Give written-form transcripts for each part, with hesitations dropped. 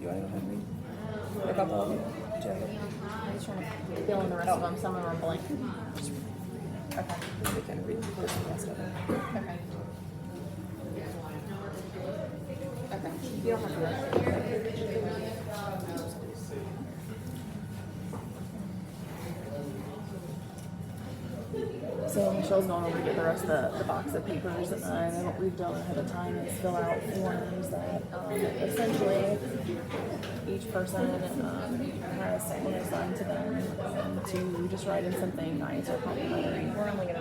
you want to go ahead and read? A couple of them? Do you have it? I'm just trying to fill in the rest of them. Some of them are blank. Okay. We can read the rest of it. Okay. Okay. You don't have to rush. So Michelle's going over to get the rest of the box of papers, and then what we've done ahead of time is fill out forms that essentially each person has someone assigned to them to just write in something nice or complimentary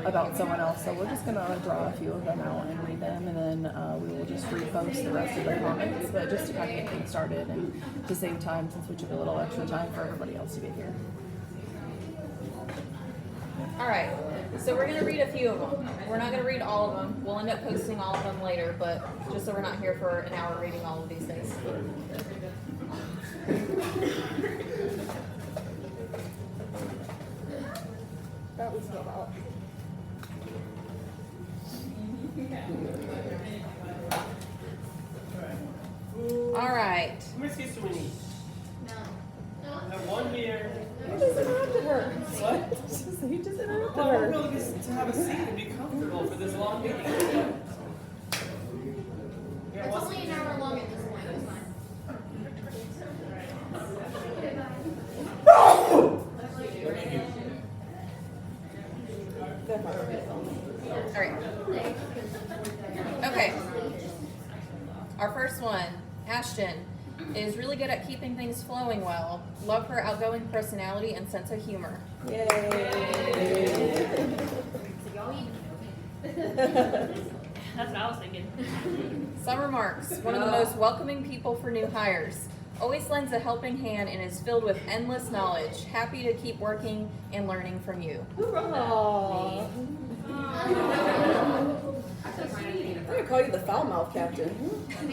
about someone else. So we're just going to draw a few of them out and read them, and then we will just repost the rest of the comments, but just to kind of get things started and to save time since we took a little extra time for everybody else to get here. All right, so we're going to read a few of them. We're not going to read all of them. We'll end up posting all of them later, but just so we're not here for an hour reading all of these things. That was filled out. All right. How many seats do we need? I have one here. You just interrupted her. What? You just interrupted Well, we're her. really just to have a seat and be comfortable for this long meeting. It's only an hour long at this point, it's fine. All right. Okay. Our first one, Ashton, is really good at keeping things flowing well. Love her outgoing personality and sense of humor. Yay. So y'all even. That's what I was thinking. Some remarks, one of the most welcoming people for new hires. Always lends a helping hand and is filled with endless knowledge. Happy to keep working and learning from you. Who wrote that? Aww. I'm gonna call you the foul mouth captain.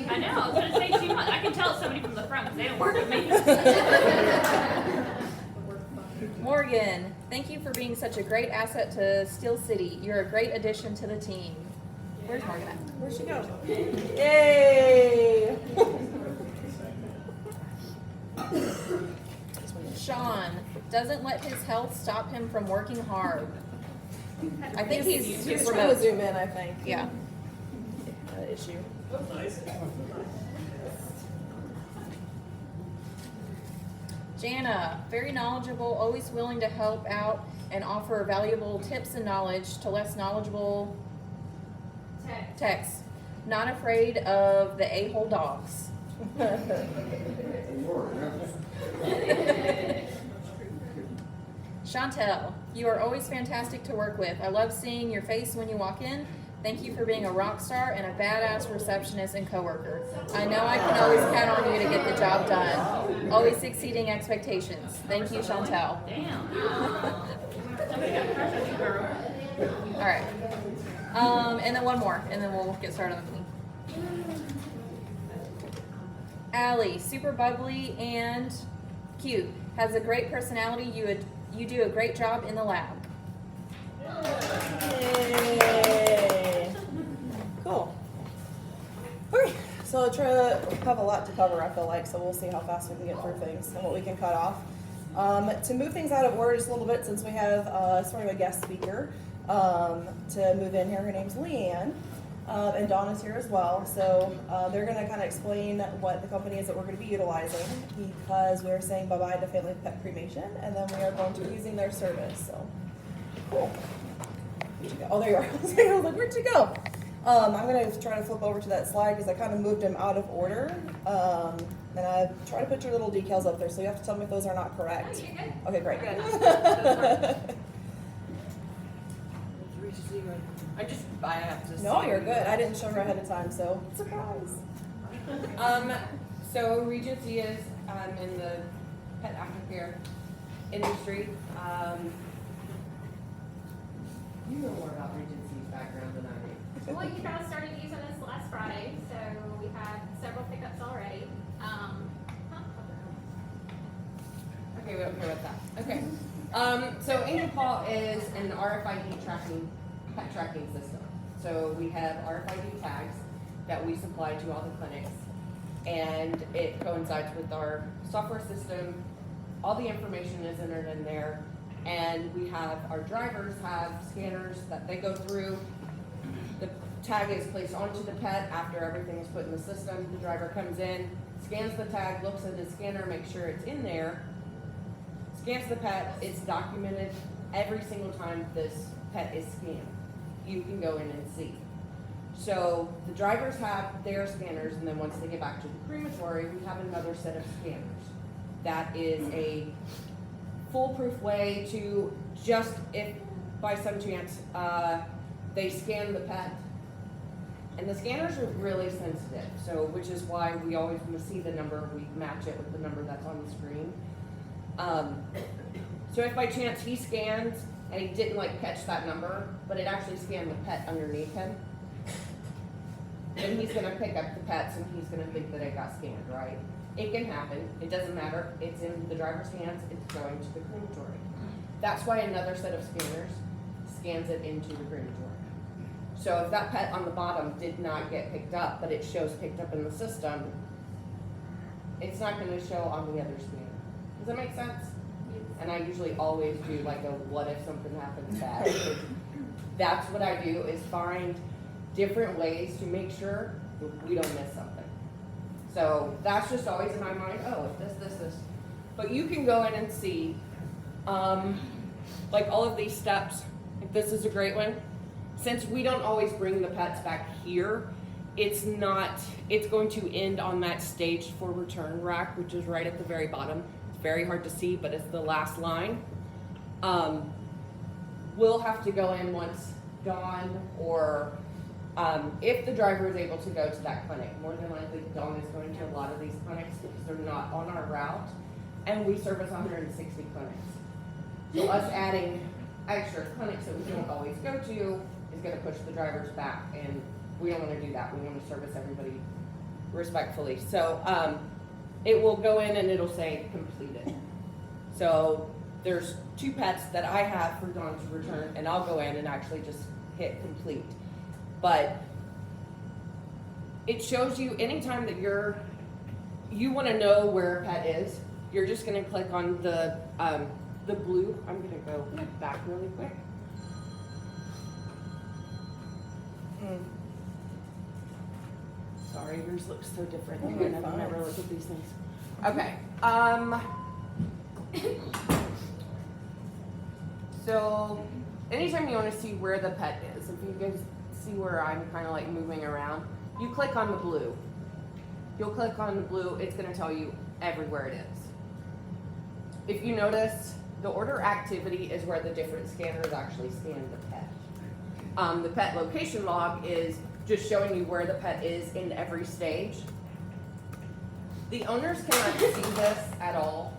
I know, I was going to say too much. I can tell it's somebody from the front because they don't work with me. Morgan, thank you for being such a great asset to Steel City. You're a great addition to the team. Where's Morgan at? Where'd she go? Yay! Sean, doesn't let his health stop him from working hard. I think he's He's trying to remote. zoom in, I think. Yeah. Issue. That's nice. Jana, very knowledgeable, always willing to help out and offer valuable tips and knowledge to less knowledgeable techs. Not afraid of the a-hole dogs. Chantel, you are always fantastic to work with. I love seeing your face when you walk in. Thank you for being a rock star and a badass receptionist and coworker. I know I can always count on you to get the job done. Always exceeding expectations. Thank you, Chantel. Damn. Somebody got a crush on you, girl. All right. And then one more, and then we'll get started on the meeting. Allie, super bubbly and cute. Has a great personality. You do a great job in the lab. Yay. Cool. Okay, so I'll try to have a lot to cover, I feel like, so we'll see how fast we can get through things and what we can cut off. To move things out of order just a little bit, since we have sort of a guest speaker to move in here. Her name's Leanne, and Donna's here as well. So they're going to kind of explain what the company is that we're going to be utilizing, because we're saying bye-bye to Family Pet Cremation, and then we are going to be using their service. So, cool. Where'd you go? Oh, there you are. I was like, where'd you go? I'm going to try to flip over to that slide because I kind of moved them out of order. And I try to put your little decals up there, so you have to tell me if those are not correct. Okay, great. I have to. No, you're good. I didn't show her ahead of time, so surprise. So Regency is in the pet aftercare industry. You know more about Regency's background than I do. Well, you guys started using us last Friday, so we had several pickups already. Okay, we don't care about that. Okay. So Angel Paw is an RFID pet tracking system. So we have RFID tags that we supply to all the clinics. and it coincides with our software system. All the information is entered in there, and we have, our drivers have scanners that they go through. The tag is placed onto the pet after everything is put in the system. The driver comes in, scans the tag, looks at the scanner, makes sure it's in there, scans the pet. It's documented every single time this pet is scanned. You can go in and see. So the drivers have their scanners, and then once they get back to the crematory, we have another set of scanners. That is a foolproof way to, just if by some chance they scan the pet, and the scanners are really sensitive, so which is why we always, when we see the number, we match it with the number that's on the screen. So if by chance he scans and he didn't like catch that number, but it actually scanned the pet underneath him, then he's gonna pick up the pets and he's gonna think that it got scanned, right? It can happen, it doesn't matter, it's in the driver's hands, it's going to the crematory. That's why another set of scanners scans it into the crematory. So if that pet on the bottom did not get picked up, but it shows picked up in the system, it's not gonna show on the other scanner. Does that make sense? And I usually always do like a what if something happens bad. That's what I do, is find different ways to make sure we don't miss something. So that's just always in my mind, oh, if this. But you can go in and see, like all of these steps. Like this is a great one. Since we don't always bring the pets back here, it's going to end on that stage for return rack, which is right at the very bottom. It's very hard to see, but it's the last line. We'll have to go in once Dawn, or if the driver is able to go to that clinic. More than likely, Dawn is going to a lot of these clinics because they're not on our route, and we service 160 clinics. So us adding extra clinics that we don't always go to is going to push the drivers back, and we don't want to do that. We want to service everybody respectfully. So it will go in and it'll say completed. So there's 2 pets that I have for Dawn to return, and I'll go in and actually just hit complete. But it shows you anytime that you want to know where a pet is, you're just going to click on the blue. I'm going to go back really quick. Sorry, yours looks so different. Oh, you're I fine. never look at these things. Okay. So anytime you want to see where the pet is, if you guys see where I'm kind of like moving around, you click on the blue. You'll click on the blue, it's going to tell you everywhere it is. If you notice, the order activity is where the different scanners actually scan the pet. The pet location log is just showing you where the pet is in every stage. The owners cannot see this at all.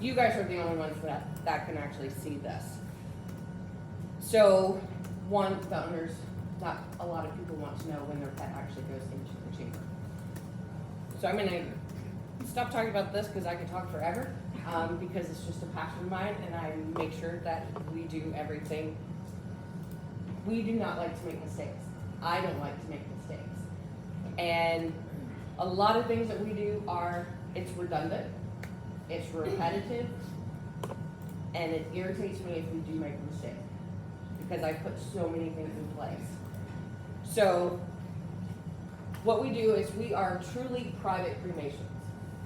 You guys are the only ones that can actually see this. So, one, the owners, not a lot of people want to know when their pet actually goes into the chamber. So I'm gonna stop talking about this because I could talk forever, because it's just a passion of mine, and I make sure that we do everything. We do not like to make mistakes. I don't like to make mistakes. And a lot of things that we do it's redundant, it's repetitive, and it irritates me if we do make a mistake, because I put so many things in place. So what we do is we are truly private cremations.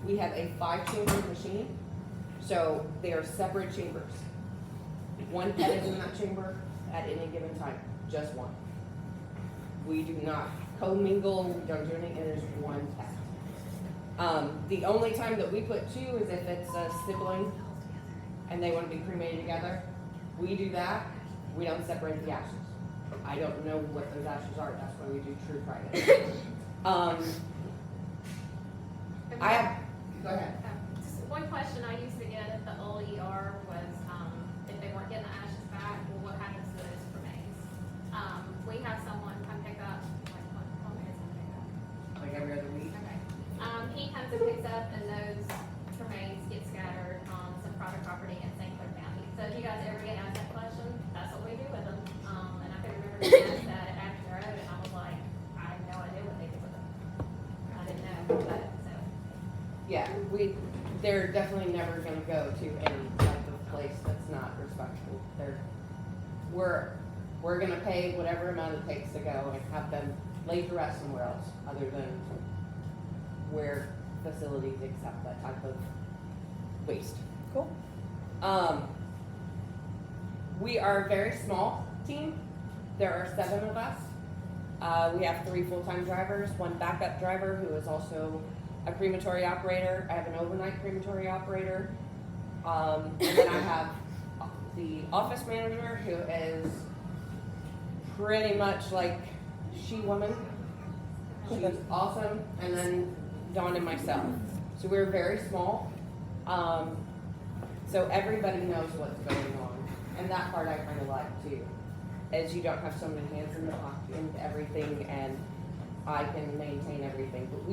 We have a 5-chamber machine, so they are separate chambers. One pet is in that chamber at any given time, just one. We do not commingle, we don't do anything, it is one pet. The only time that we put 2 is if it's a sibling and they want to be cremated together. We do that. We don't separate the ashes. I don't know what those ashes are. That's why we do true private. Go ahead. Just one question I used to get at the old ER was, if they weren't getting the ashes back, well, what happens to those remains? We have someone come pick up, Like every other week. okay. He comes and picks up, and those remains get scattered on some private property in St. Clair County. So if you guys ever get asked that question, that's what we do with them. And I could remember being asked that at Action Road, and I was like, I have no idea what they do with them. but, so. Yeah, they're definitely never gonna go to any type of place that's not respectful. We're gonna pay whatever amount it takes to go and have them lay to rest somewhere else, other than where facilities accept that type of waste. Cool. We are a very small team. There are 7 of us. We have 3 full-time drivers, 1 backup driver who is also a crematory operator. I have an overnight crematory operator. And then I have the office manager who is pretty much like she-woman. She's awesome. And then Dawn and myself. So we're very small. So everybody knows what's going on. And that part I kind of like too, as you don't have so many hands in the pocket and everything, and I can maintain everything. But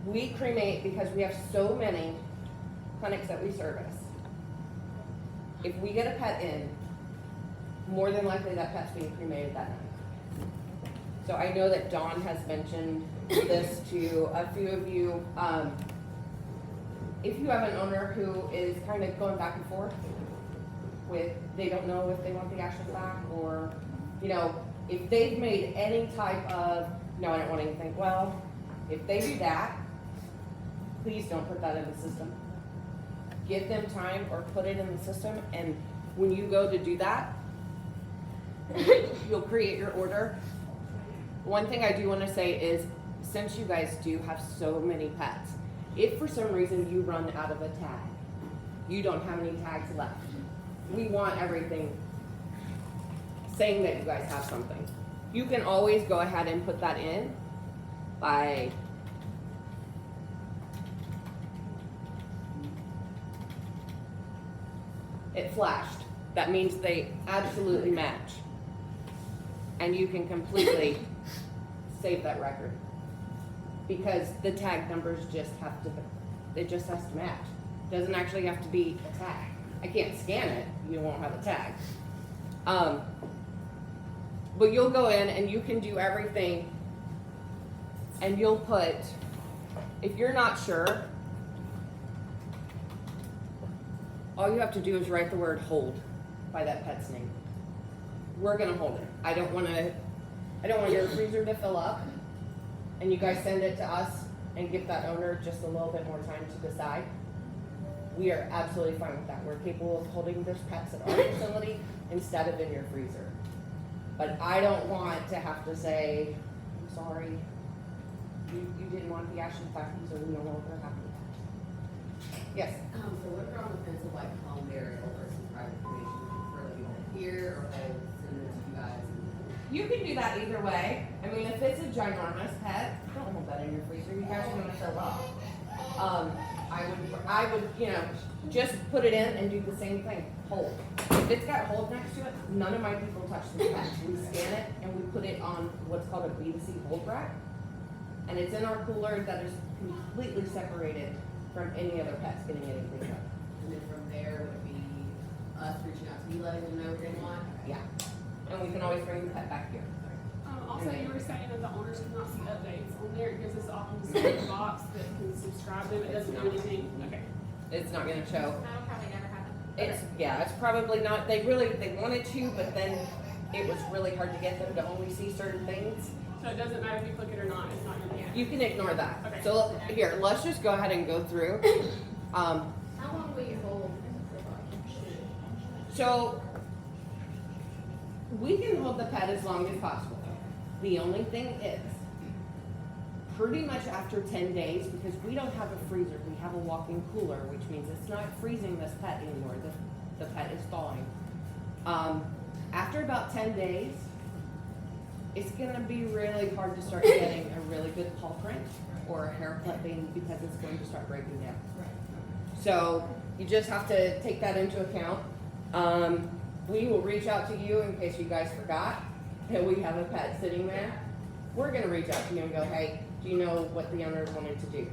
we cremate because we have so many clinics that we service. If we get a pet in, more than likely that pet's being cremated that night. So I know that Dawn has mentioned this to a few of you. If you have an owner who is kind of going back and forth with, they don't know if they want the ashes back, or, you know, if they've made any type of, no, I don't want anything, well, if they do that, please don't put that in the system. Give them time or put it in the system, and when you go to do that, you'll create your order. One thing I do want to say is, since you guys do have so many pets, if for some reason you run out of a tag, you don't have any tags left, we want everything saying that you guys have something. You can always go ahead and put that in by it flashed. That means they absolutely match. And you can completely save that record. Because the tag numbers just have to, it just has to match. Doesn't actually have to be a tag. I can't scan it, you won't have a tag. But you'll go in and you can do everything, and you'll put, if you're not sure, all you have to do is write the word hold by that pet's name. We're gonna hold it. I don't want your freezer to fill up and you guys send it to us and give that owner just a little bit more time to decide. We are absolutely fine with that. We're capable of holding those pets at our facility instead of in your freezer. But I don't want to have to say, I'm sorry, you didn't want the ashes back, so we no longer have it. Yes? So what if you're on the fence of like home burial or some private cremation, for like you want it here or hold, send it to you guys? You can do that either way. I mean, if it's a ginormous pet, don't hold that in your freezer. You guys are gonna fill up. I would, you know, just put it in and do the same thing. Hold. If it's got hold next to it, none of my people touch the pet. We scan it and we put it on what's called a B2C hold rack, and it's in our cooler that is completely separated from any other pets getting anything done. And then from there, would it be us reaching out to you, letting them know what they want? Yeah. And we can always bring the pet back here. Also, you were saying that the owners cannot see updates on there. It gives us often a box that can subscribe them. It doesn't do anything. Okay. It's not gonna show. That'll probably never happen. It's probably not, they wanted to, but then it was really hard to get them to only see certain things. So it doesn't matter if you click it or not. It's not going to be. You can ignore that. Okay. So here, let's just go ahead and go through. How long will you hold? So we can hold the pet as long as possible. The only thing is, pretty much after 10 days, because we don't have a freezer, we have a walk-in cooler, which means it's not freezing this pet anymore. The pet is thawing. After about 10 days, it's gonna be really hard to start getting a really good paw print or a hair clipping because it's going to start breaking down. So you just have to take that into account. We will reach out to you in case you guys forgot that we have a pet sitting there. We're gonna reach out to you and go, hey, do you know what the owner wanted to do?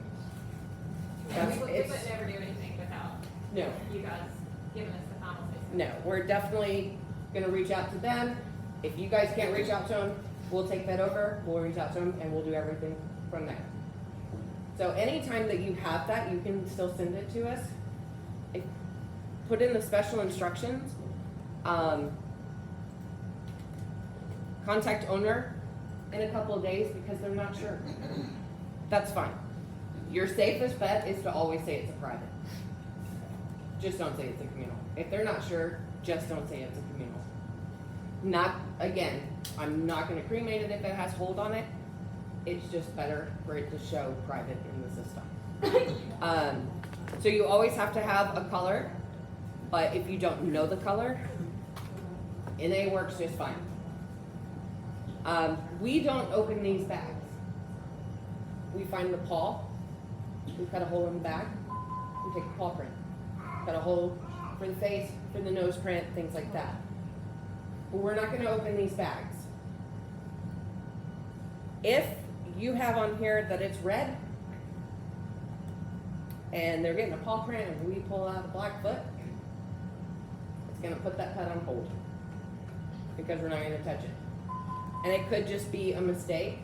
Yeah, we would never do anything without No. you guys giving us the final say. No, we're definitely gonna reach out to them. If you guys can't reach out to them, we'll take that over, we'll reach out to them, and we'll do everything from there. So anytime that you have that, you can still send it to us. Put in the special instructions. Contact owner in a couple of days because they're not sure. That's fine. Your safest bet is to always say it's a private. Just don't say it's a communal. If they're not sure, just don't say it's a communal. Not, again, I'm not gonna cremate it if it has hold on it. It's just better for it to show private in the system. So you always have to have a color, but if you don't know the color, NA works just fine. We don't open these bags. We find the paw, we cut a hole in the bag, we take a paw print. Cut a hole for the face, for the nose print, things like that. But we're not gonna open these bags. If you have on here that it's red, and they're getting a paw print and we pull out a black foot, it's gonna put that pet on hold. Because we're not gonna touch it. And it could just be a mistake,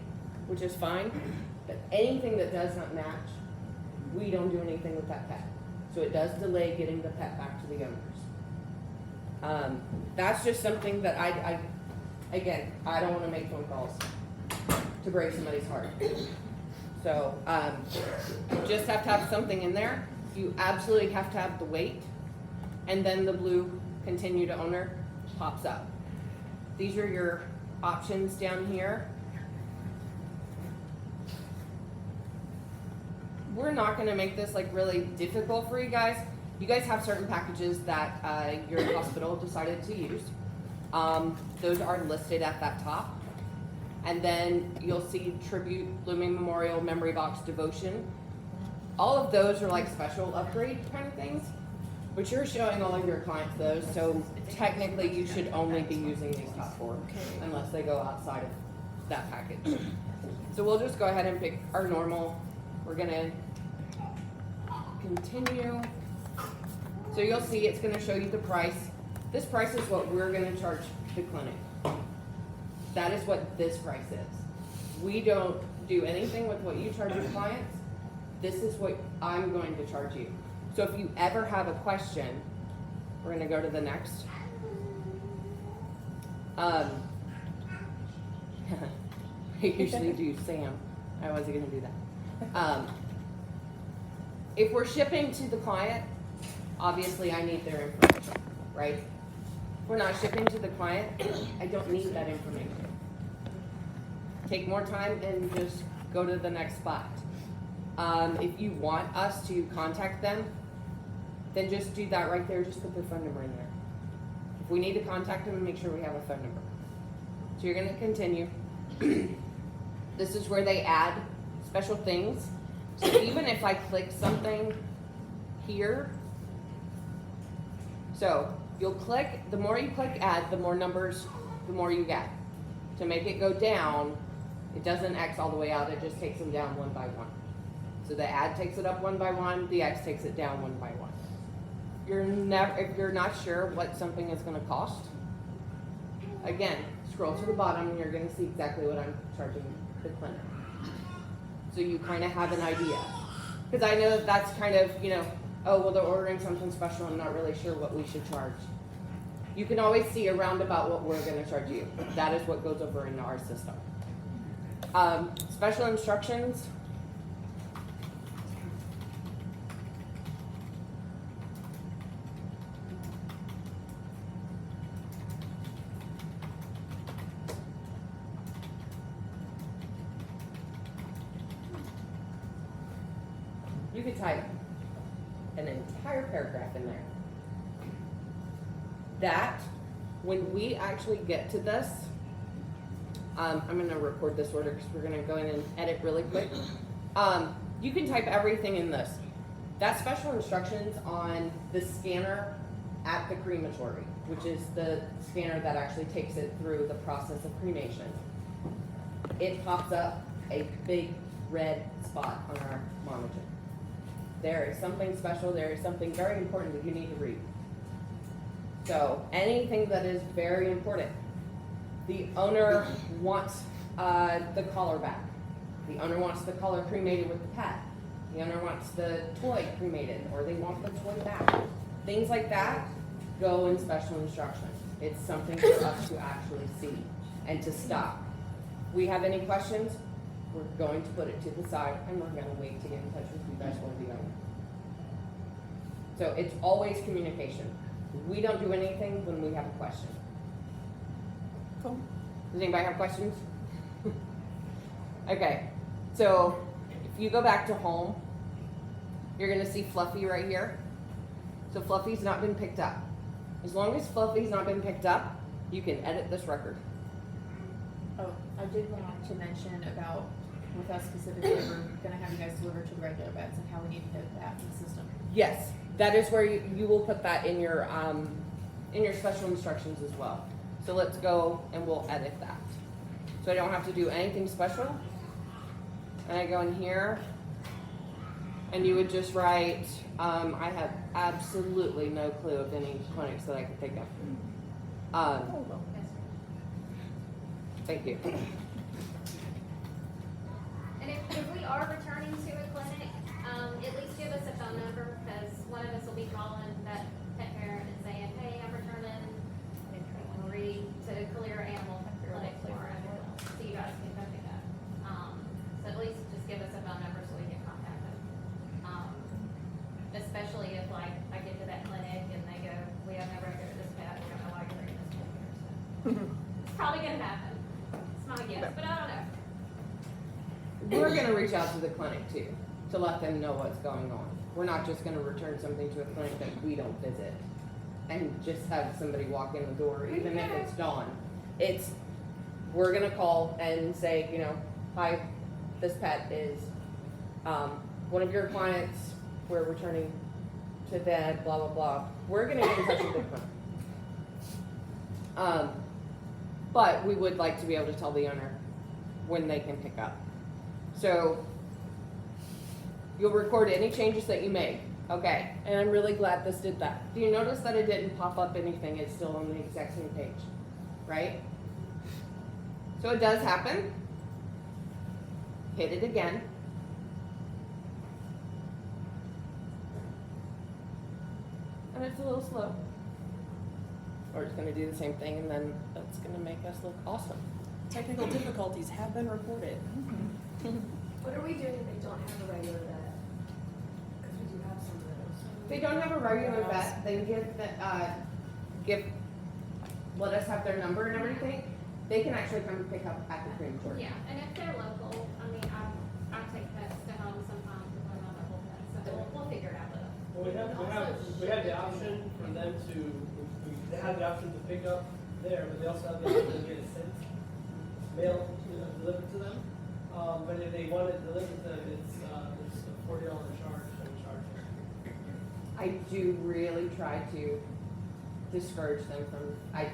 which is fine, but anything that does not match, we don't do anything with that pet. So it does delay getting the pet back to the owners. That's just something that I don't wanna make phone calls to break somebody's heart. So, just have to have something in there. You absolutely have to have the weight, and then the blue continue to owner pops up. These are your options down here. We're not gonna make this like really difficult for you guys. You guys have certain packages that your hospital decided to use. Those are listed at that top. And then you'll see Tribute, Blooming Memorial, Memory Box, Devotion. All of those are like special upgrade kind of things, but you're showing all of your clients those, so technically you should only be using these top four unless they go outside of that package. So we'll just go ahead and pick our normal. We're gonna continue. So you'll see it's gonna show you the price. This price is what we're gonna charge the clinic. That is what this price is. We don't do anything with what you charge your clients. This is what I'm going to charge you. So if you ever have a question, we're gonna go to the next. I usually do Sam. I wasn't gonna do that. If we're shipping to the client, obviously I need their information, right? If we're not shipping to the client, I don't need that information. Take more time and just go to the next spot. If you want us to contact them, then just do that right there. Just put their phone number in there. If we need to contact them, make sure we have a phone number. So you're gonna continue. This is where they add special things. So even if I click something here, so you'll click, the more you click add, the more numbers, the more you get. To make it go down, it doesn't X all the way out, it just takes them down one by one. So the add takes it up one by one, the X takes it down one by one. If you're not sure what something is gonna cost, again, scroll to the bottom and you're gonna see exactly what I'm charging the clinic. So you kind of have an idea. Because I know that's kind of, oh, well, they're ordering something special, I'm not really sure what we should charge. You can always see around about what we're gonna charge you. That is what goes over into our system. Special instructions. You could type an entire paragraph in there. That, when we actually get to this, I'm gonna record this order because we're gonna go in and edit really quick. You can type everything in this. That's special instructions on the scanner at the crematory, which is the scanner that actually takes it through the process of cremation. It pops up a big red spot on our monitor. There is something special, there is something very important that you need to read. So anything that is very important, the owner wants the collar back. The owner wants the collar cremated with the pet. The owner wants the toy cremated, or they want the toy back. Things like that go in special instruction. It's something for us to actually see and to stop. We have any questions? We're going to put it to the side and we're gonna wait to get in touch with you guys or the owner. So it's always communication. We don't do anything when we have a question. Cool. Does anybody have questions? Okay, so if you go back to home, you're gonna see Fluffy right here. So Fluffy's not been picked up. As long as Fluffy's not been picked up, you can edit this record. Oh, I did want to mention about, with us specifically, we're gonna have you guys deliver to the regular vets and how we need to note that in the system. Yes, that is where you will put that in your special instructions as well. So let's go and we'll edit that. So I don't have to do anything special. And I go in here and you would just write, I have absolutely no clue of any clinics that I could think of. Thank you. And if we are returning to a clinic, at least give us a phone number, because one of us will be calling that pet parent and saying, hey, I'm returning Marie to Calera Animal Clinic tomorrow, so you guys can come pick up. So at least just give us a phone number so we can contact them. Especially if like I get to that clinic and they go, we have no record of this pet, we don't know why you're bringing this pet here, so. It's probably gonna happen. It's not a guess, but I don't know. We're gonna reach out to the clinic too, to let them know what's going on. We're not just gonna return something to a clinic that we don't visit and just have somebody walk in the door, even if it's Dawn. We're gonna call and say, you know, hi, this pet is, one of your clients, we're returning to vet, blah, blah, blah. We're gonna get in touch with the clinic. But we would like to be able to tell the owner when they can pick up. So you'll record any changes that you make. Okay, and I'm really glad this did that. Do you notice that it didn't pop up anything? It's still on the exact same page, right? So it does happen. Hit it again. And it's a little slow. We're just gonna do the same thing and then that's gonna make us look awesome. Technical difficulties have been reported. What are we doing if they don't have a regular vet? Because we do have some of those. If they don't have a regular vet, then let us have their number and everything. They can actually come and pick up at the crematory. Yeah, and if they're local, I mean, I take pets to home sometimes with my local pets, so we'll figure it out with them. Well, we have the option for them to, they have the option to pick up there, but they also have the option to get it sent, mail, delivered to them. But if they want it delivered to them, it's a $40 charge, I do really try to discourage them from, I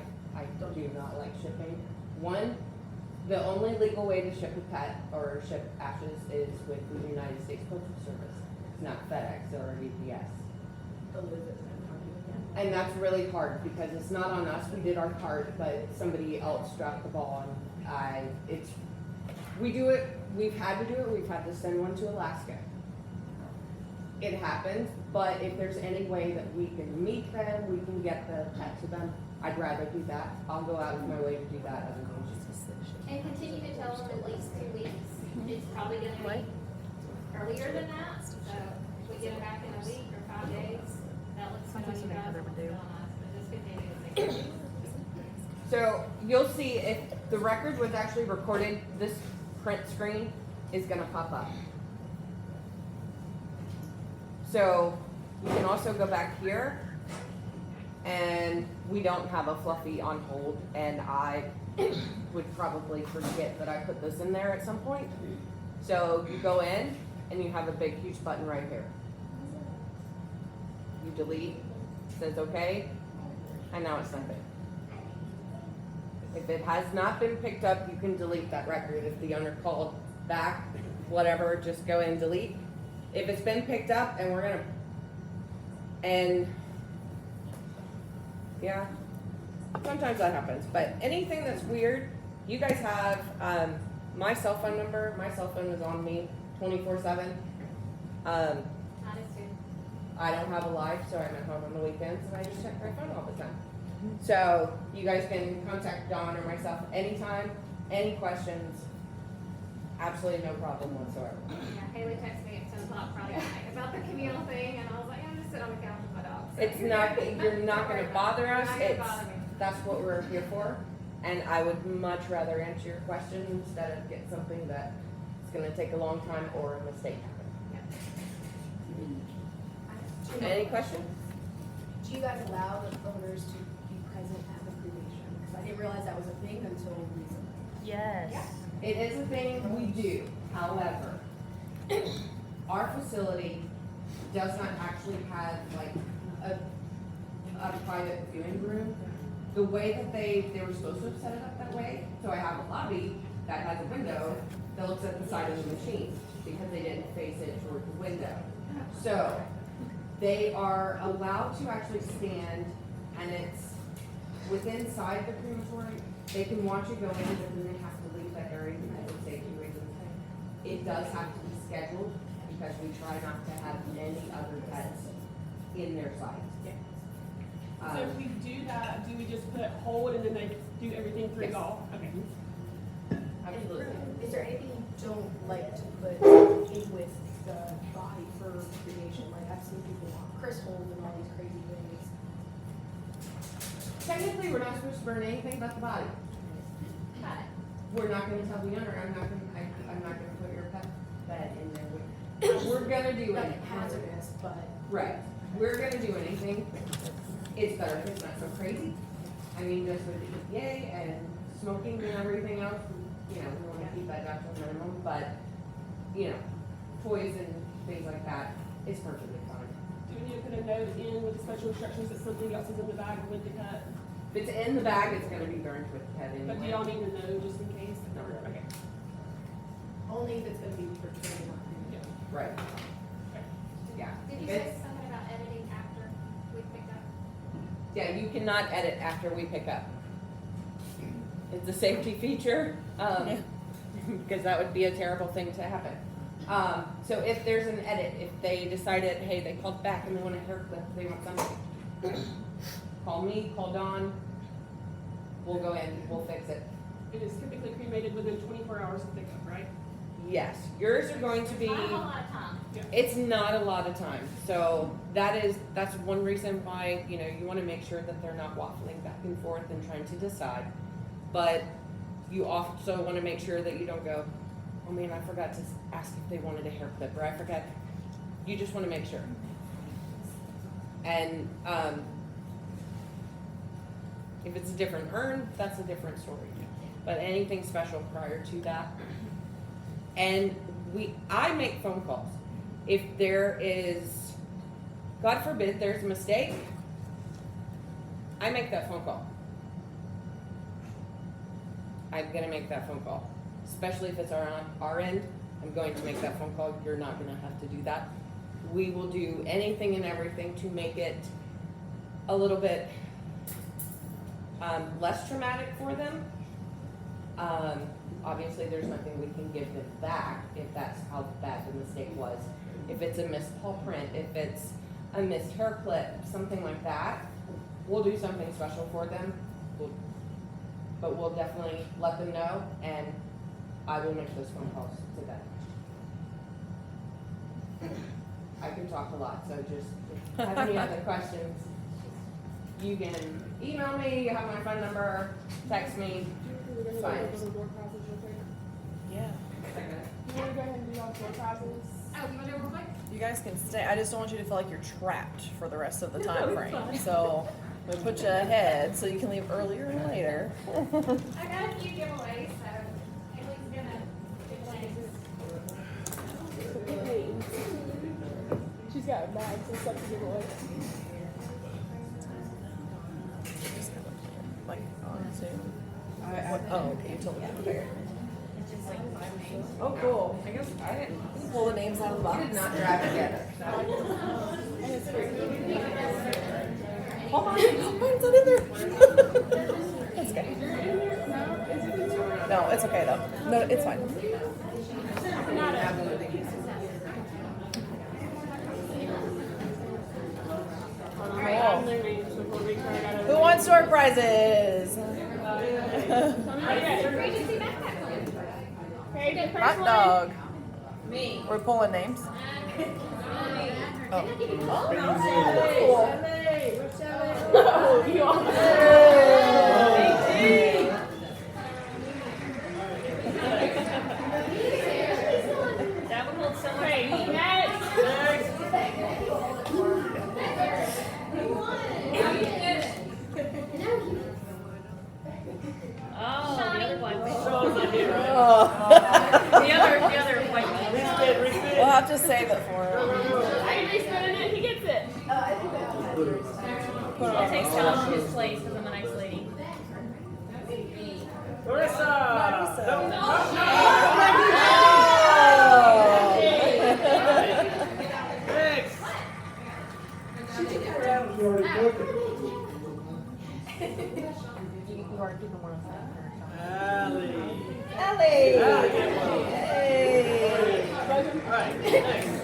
do not like shipping. One, the only legal way to ship a pet or ship ashes is with the United States Postal Service. It's not FedEx or UPS. And that's really hard because it's not on us. We did our part, but somebody else dropped the ball and we do it, we've had to do it, we've had to send one to Alaska. It happens, but if there's any way that we can meet them, we can get the pet to them, I'd rather do that. I'll go out of my way to do that other than just. And continue to tell them at least 2 weeks. It's probably gonna be earlier than that, so if we get it back in a week or 5 days, that looks good on you guys, what's going on, but just continue to take it. So you'll see if the record was actually recorded, this print screen is gonna pop up. So you can also go back here and we don't have a Fluffy on hold and I would probably forget that I put this in there at some point. So you go in and you have a big huge button right here. You delete, says okay, and now it's nothing. If it has not been picked up, you can delete that record. If the owner called back, whatever, just go and delete. If it's been picked up and yeah, sometimes that happens, but anything that's weird, you guys have my cell phone number, my cell phone is on me 24/7. Not as soon. I don't have a life, so I'm at home on the weekends and I just check my phone all the time. So you guys can contact Dawn or myself anytime, any questions, absolutely no problem whatsoever. Yeah, Haley texted me at 10 o'clock Friday night about the communal thing, and I was like, I'm just sitting on the couch with my dog. So It's not, good. you're not Don't worry gonna about it. bother us, You're not gonna it's, bother me. that's what we're here for. And I would much rather answer your question instead of get something that is gonna take a long time or a mistake happen. Any questions? Do you guys allow the owners to be present at the cremation? Because I didn't realize that was a thing until recently. Yes. It is a thing we do, however, our facility does not actually have like a private viewing room. The way that they were supposed to have set it up that way, so I have a lobby that has a window that looks at the side of the machine because they didn't face it toward the window. So they are allowed to actually stand and it's within inside the crematory. They can watch it go in, but then they have to leave that area because of safety reasons. It does have to be scheduled because we try not to have any other pets in their site. So if we do that, do we just put hold and then they do everything through Yes. golf? Okay. Absolutely. Is there anything you don't like to put in with the body for cremation? Like I've seen people want crystals and all these crazy things. Technically, we're not supposed to burn anything but the body. Got it. We're not gonna tell the owner, I'm not gonna put your pet bed in there with, we're gonna do Like anything. hazardous, but Right, we're gonna do anything. It's better if it's not so crazy. I mean, just with the EPA and smoking and everything else, you know, we wanna keep that down to a minimum, but, you know, toys and things like that, it's perfectly fine. Do we need to put a note in with the special instructions that something else is in the bag with the cut? If it's in the bag, it's gonna be burned with the pet anyway. But do y'all need to know just in case? No. Okay. only if it's gonna be for training. Yeah. Right. Yeah. Did you It's- say something about editing after we picked up? Yeah, you cannot edit after we pick up. It's a safety feature, because that would be a terrible thing to happen. So if there's an edit, if they decided, hey, they called back and they want a haircut, they want something, call me, call Dawn, we'll go in, we'll fix it. It is typically cremated within 24 hours of pickup, right? Yes, yours are going to be. Not a whole lot of time. It's not a lot of time, so that's one reason why, you know, you wanna make sure that they're not waffling back and forth and trying to decide. But you also wanna make sure that you don't go, oh man, I forgot to ask if they wanted a hair clip, or I forgot. You just wanna make sure. And, if it's a different urn, that's a different story. But anything special prior to that. And I make phone calls. If there is, God forbid, there's a mistake, I make that phone call. I'm gonna make that phone call, especially if it's our end. I'm going to make that phone call. You're not gonna have to do that. We will do anything and everything to make it a little bit less traumatic for them. Obviously, there's nothing we can give them back if that's how bad the mistake was. If it's a missed paw print, if it's a missed hair clip, something like that, we'll do something special for them. But we'll definitely let them know, and I will make those phone calls to them. I can talk a lot, so just if you have any other questions, you can email me, you have my phone number, text me. We're Fine. gonna go over the door prizes real quick. Yeah. You wanna go ahead and do all door prizes? Oh, you wanna do it real quick? You guys can stay. I just don't want you to feel like you're trapped for the rest of the time frame. fine. So we put you ahead so you can leave earlier and later. I got a few giveaways, so Haley's gonna give away. She's got bags and stuff to give away. Like on Zoom. Oh, okay. You told me. Okay. It's just like 5 names. Oh, cool. I guess I didn't, Pull the names out of the I box. did not drive together. Hold on. Mine's not in there. That's good. No, it's okay though. No, it's fine. Who wants door prizes? Hot dog. Me. We're pulling names. Oh. That would hold so much. Okay, next. Oh, the other one. Sean's not here, right? Oh. The other white one. We'll have to save it for him. I can respin it, he gets it. I'll take Sal in his place because I'm a nice lady. Marissa! No. Next! You already given one of them. Allie. Ellie. Allie, get one. Hey. Alright, next.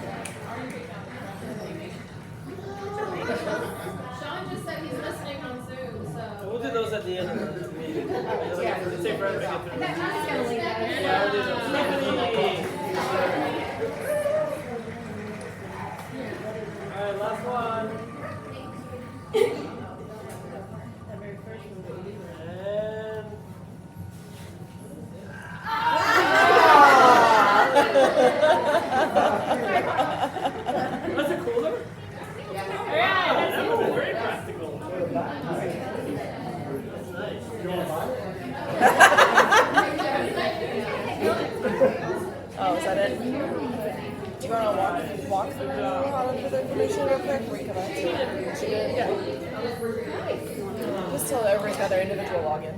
Sean just said he's listening on Zoom, so. We'll do those at the end of the meeting. It'll take forever to get through. Yeah, we'll do those. Stephanie. Alright, last one. And was it cooler? Alright, That was very practical. That's nice. Oh, is that it? Do you want to walk through how to put the information real quick? Or you come back to it? She did? Yeah. Just tell everybody's got their individual login.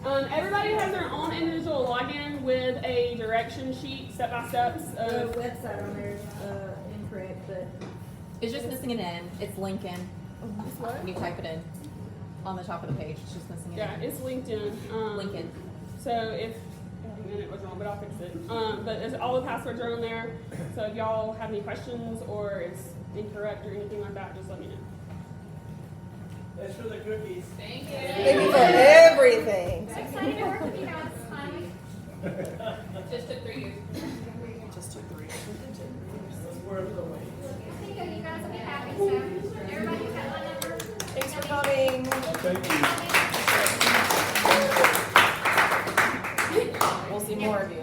Everybody has their own individual login with a direction sheet, step-by-steps The of. website on there is incorrect, but. It's just missing an N. It's Lincoln. When you type it in on the top of the page, it's just missing an Yeah, N. it's LinkedIn. Lincoln. So if, and it was wrong, but I'll fix it. But all the passwords are on there. So if y'all have any questions or it's incorrect or anything like that, just let me know. Thanks for the cookies. Thank you. Thank you for everything. I'm excited to work with you guys. Finally. Just took 3 years. Just 2, 3. It's worth the wait. You guys will be happy, so everybody's got my number. Thanks for coming. We'll see more of you.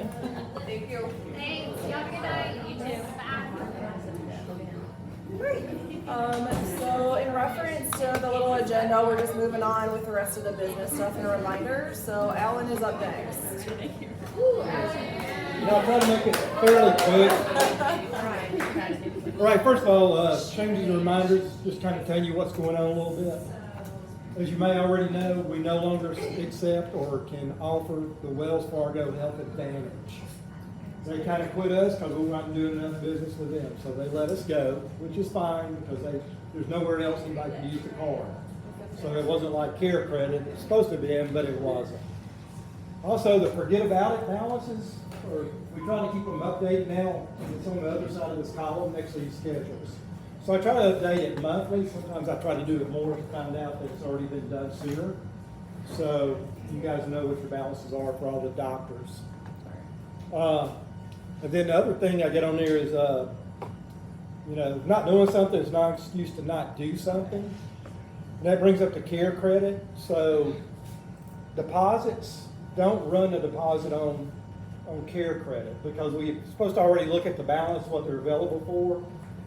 Thank you. Thanks. Y'all have a good night. You too. So in reference to the little agenda, we're just moving on with the rest of the business stuff and reminders. So Alan is up next. I'll try to make it fairly quick. All right, first of all, changes and reminders, just kind of tell you what's going on a little bit. As you may already know, we no longer accept or can offer the Wells Fargo Health Advantage. They kind of quit us because we weren't doing enough business with them. So they let us go, which is fine because there's nowhere else anybody can use the card. So it wasn't like Care Credit. It's supposed to be, but it wasn't. Also, the forget about it balances, we try to keep them updated now. It's on the other side of this column next to these schedules. So I try to update it monthly. Sometimes I try to do it more to find out that it's already been done sooner. So you guys know what your balances are for all the doctors. And then the other thing I get on there is, not doing something is not an excuse to not do something. And that brings up the Care Credit. So deposits, don't run the deposit on Care Credit because we're supposed to already look at the balance, what they're available for.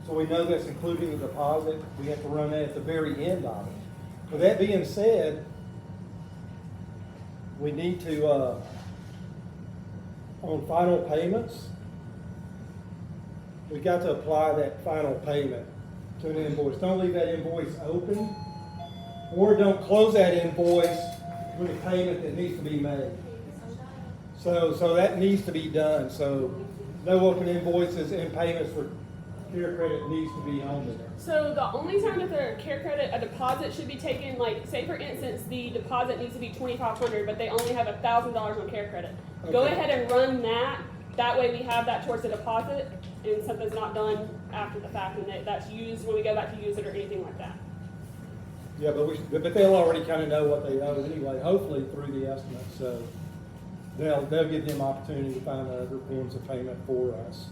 So we know that's including the deposit. We have to run that at the very end of it. With that being said, we need to, on final payments, we've got to apply that final payment to an invoice. Don't leave that invoice open, or don't close that invoice with a payment that needs to be made. So that needs to be done. So no open invoices and payments for care credit needs to be on there. So the only time that the care credit, a deposit should be taken, like say for instance, the deposit needs to be $2,500, but they only have $1,000 on care credit. Go Okay. ahead and run that. That way we have that towards the deposit, and something's not done after the fact, and that's used when we go back to use it or anything like that. Yeah, but they'll already kind of know what they owe anyway, hopefully through the estimate, so they'll give them opportunity to find other forms of payment for us.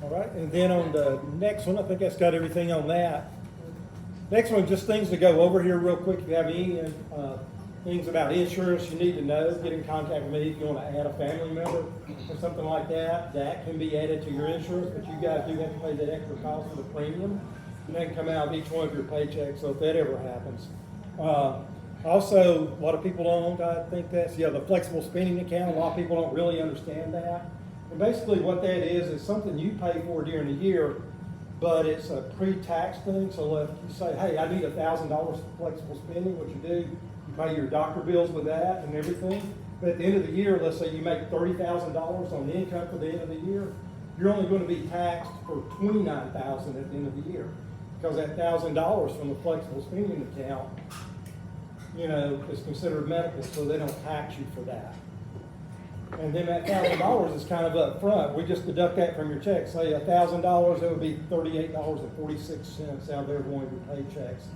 All right, and then on the next one, I think that's got everything on that. Next one, just things to go over here real quick. If you have any things about insurance you need to know, get in contact with me if you want to add a family member or something like that. That can be added to your insurance, but you guys do have to pay that extra cost for the premium. And that can come out of each one of your paychecks, so if that ever happens. Also, a lot of people don't, I think that's, the flexible spending account. A lot of people don't really understand that. And basically what that is something you pay for during the year, but it's a pre-tax thing. So if you say, hey, I need $1,000 for flexible spending, what you do, you pay your doctor bills with that and everything. But at the end of the year, let's say you make $30,000 on income for the end of the year, you're only going to be taxed for $29,000 at the end of the year. Because that $1,000 from the flexible spending account, is considered medical, so they don't tax you for that. And then that $1,000 is kind of up front. We just deduct that from your check. Say $1,000, it would be $38.46 out of every one of your paychecks,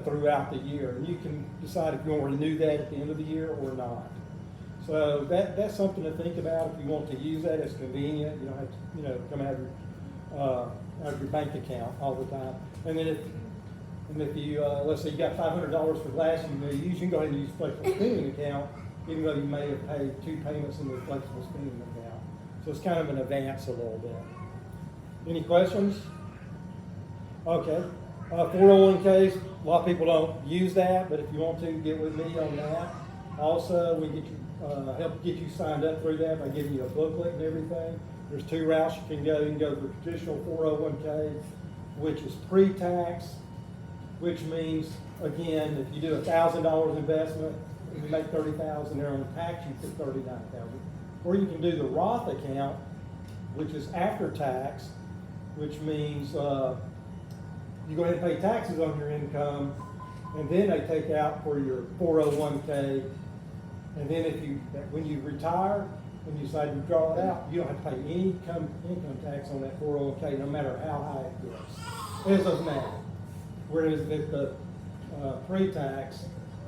throughout the year. And you can decide if you want to renew that at the end of the year or not. So that's something to think about if you want to use that. It's convenient. You don't have to, come out of your bank account all the time. And then if you, let's say you got $500 for glasses you may use, you can go ahead and use flexible spending account, even though you may have paid 2 payments in the flexible spending account. So it's kind of an advance a little bit. Any questions? Okay. 401ks, a lot of people don't use that, but if you want to, get with me on that. Also, we get you, help get you signed up through that by giving you a booklet and everything. There's 2 routes you can go. You can go to the traditional 401k, which is pre-tax, which means, again, if you do $1,000 investment, and you make $30,000, they're on tax you for $39,000. Or you can do the Roth account, which is after tax, which means you go ahead and pay taxes on your income, and then they take out for your 401k, and then when you retire, when you decide to draw it out, you don't have to pay any income tax on that 401k, no matter how high it gets. It doesn't matter. Whereas if the pre-tax,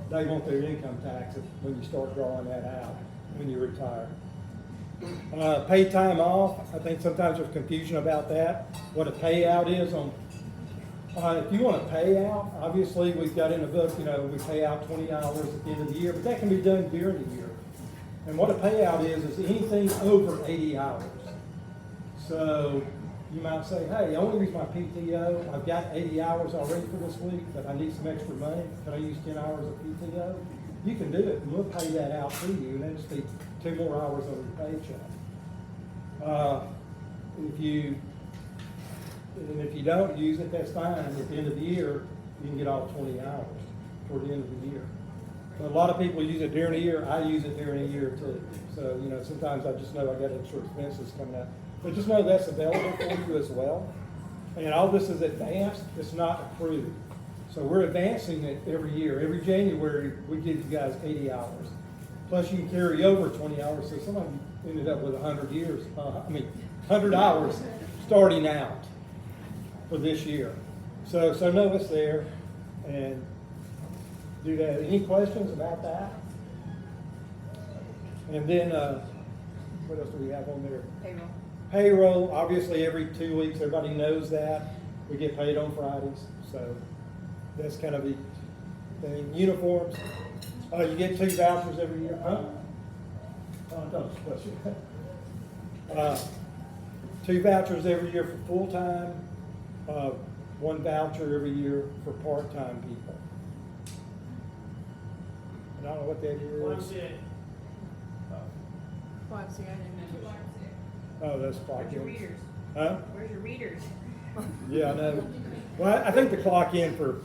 they want their income tax when you start drawing that out, when you retire. Paid time off, I think sometimes there's confusion about that, what a payout is on. If you want to pay out, obviously we've got in the book, we pay out 20 hours at the end of the year, but that can be done during the year. And what a payout is anything over 80 hours. So you might say, hey, I want to use my PTO. I've got 80 hours already for this week, but I need some extra money. Can I use 10 hours of PTO? You can do it, and we'll pay that out to you, and then just be 2 more hours on your paycheck. If you don't use it, that's fine. At the end of the year, you can get all 20 hours toward the end of the year. But a lot of people use it during the year. I use it during the year too. So, sometimes I just know I got extra expenses coming out. But just know that's available for you as well. And all this is advanced. It's not accrued. So we're advancing it every year. Every January, we give you guys 80 hours. Plus you can carry over 20 hours. So some of you ended up with 100 hours starting out for this year. So know it's there and do that. Any questions about that? And then, what else do we have on there? Payroll. Payroll, obviously every 2 weeks, everybody knows that. We get paid on Fridays, so that's kind of the thing. Uniforms, you get 2 vouchers every year. Huh? Oh, don't question. 2 vouchers every year for full-time, 1 voucher every year for part-time people. And I don't know what that is. Oh, that's clock in. Readers. Huh? Where's your readers? Yeah, I know. Well, I think the clock in for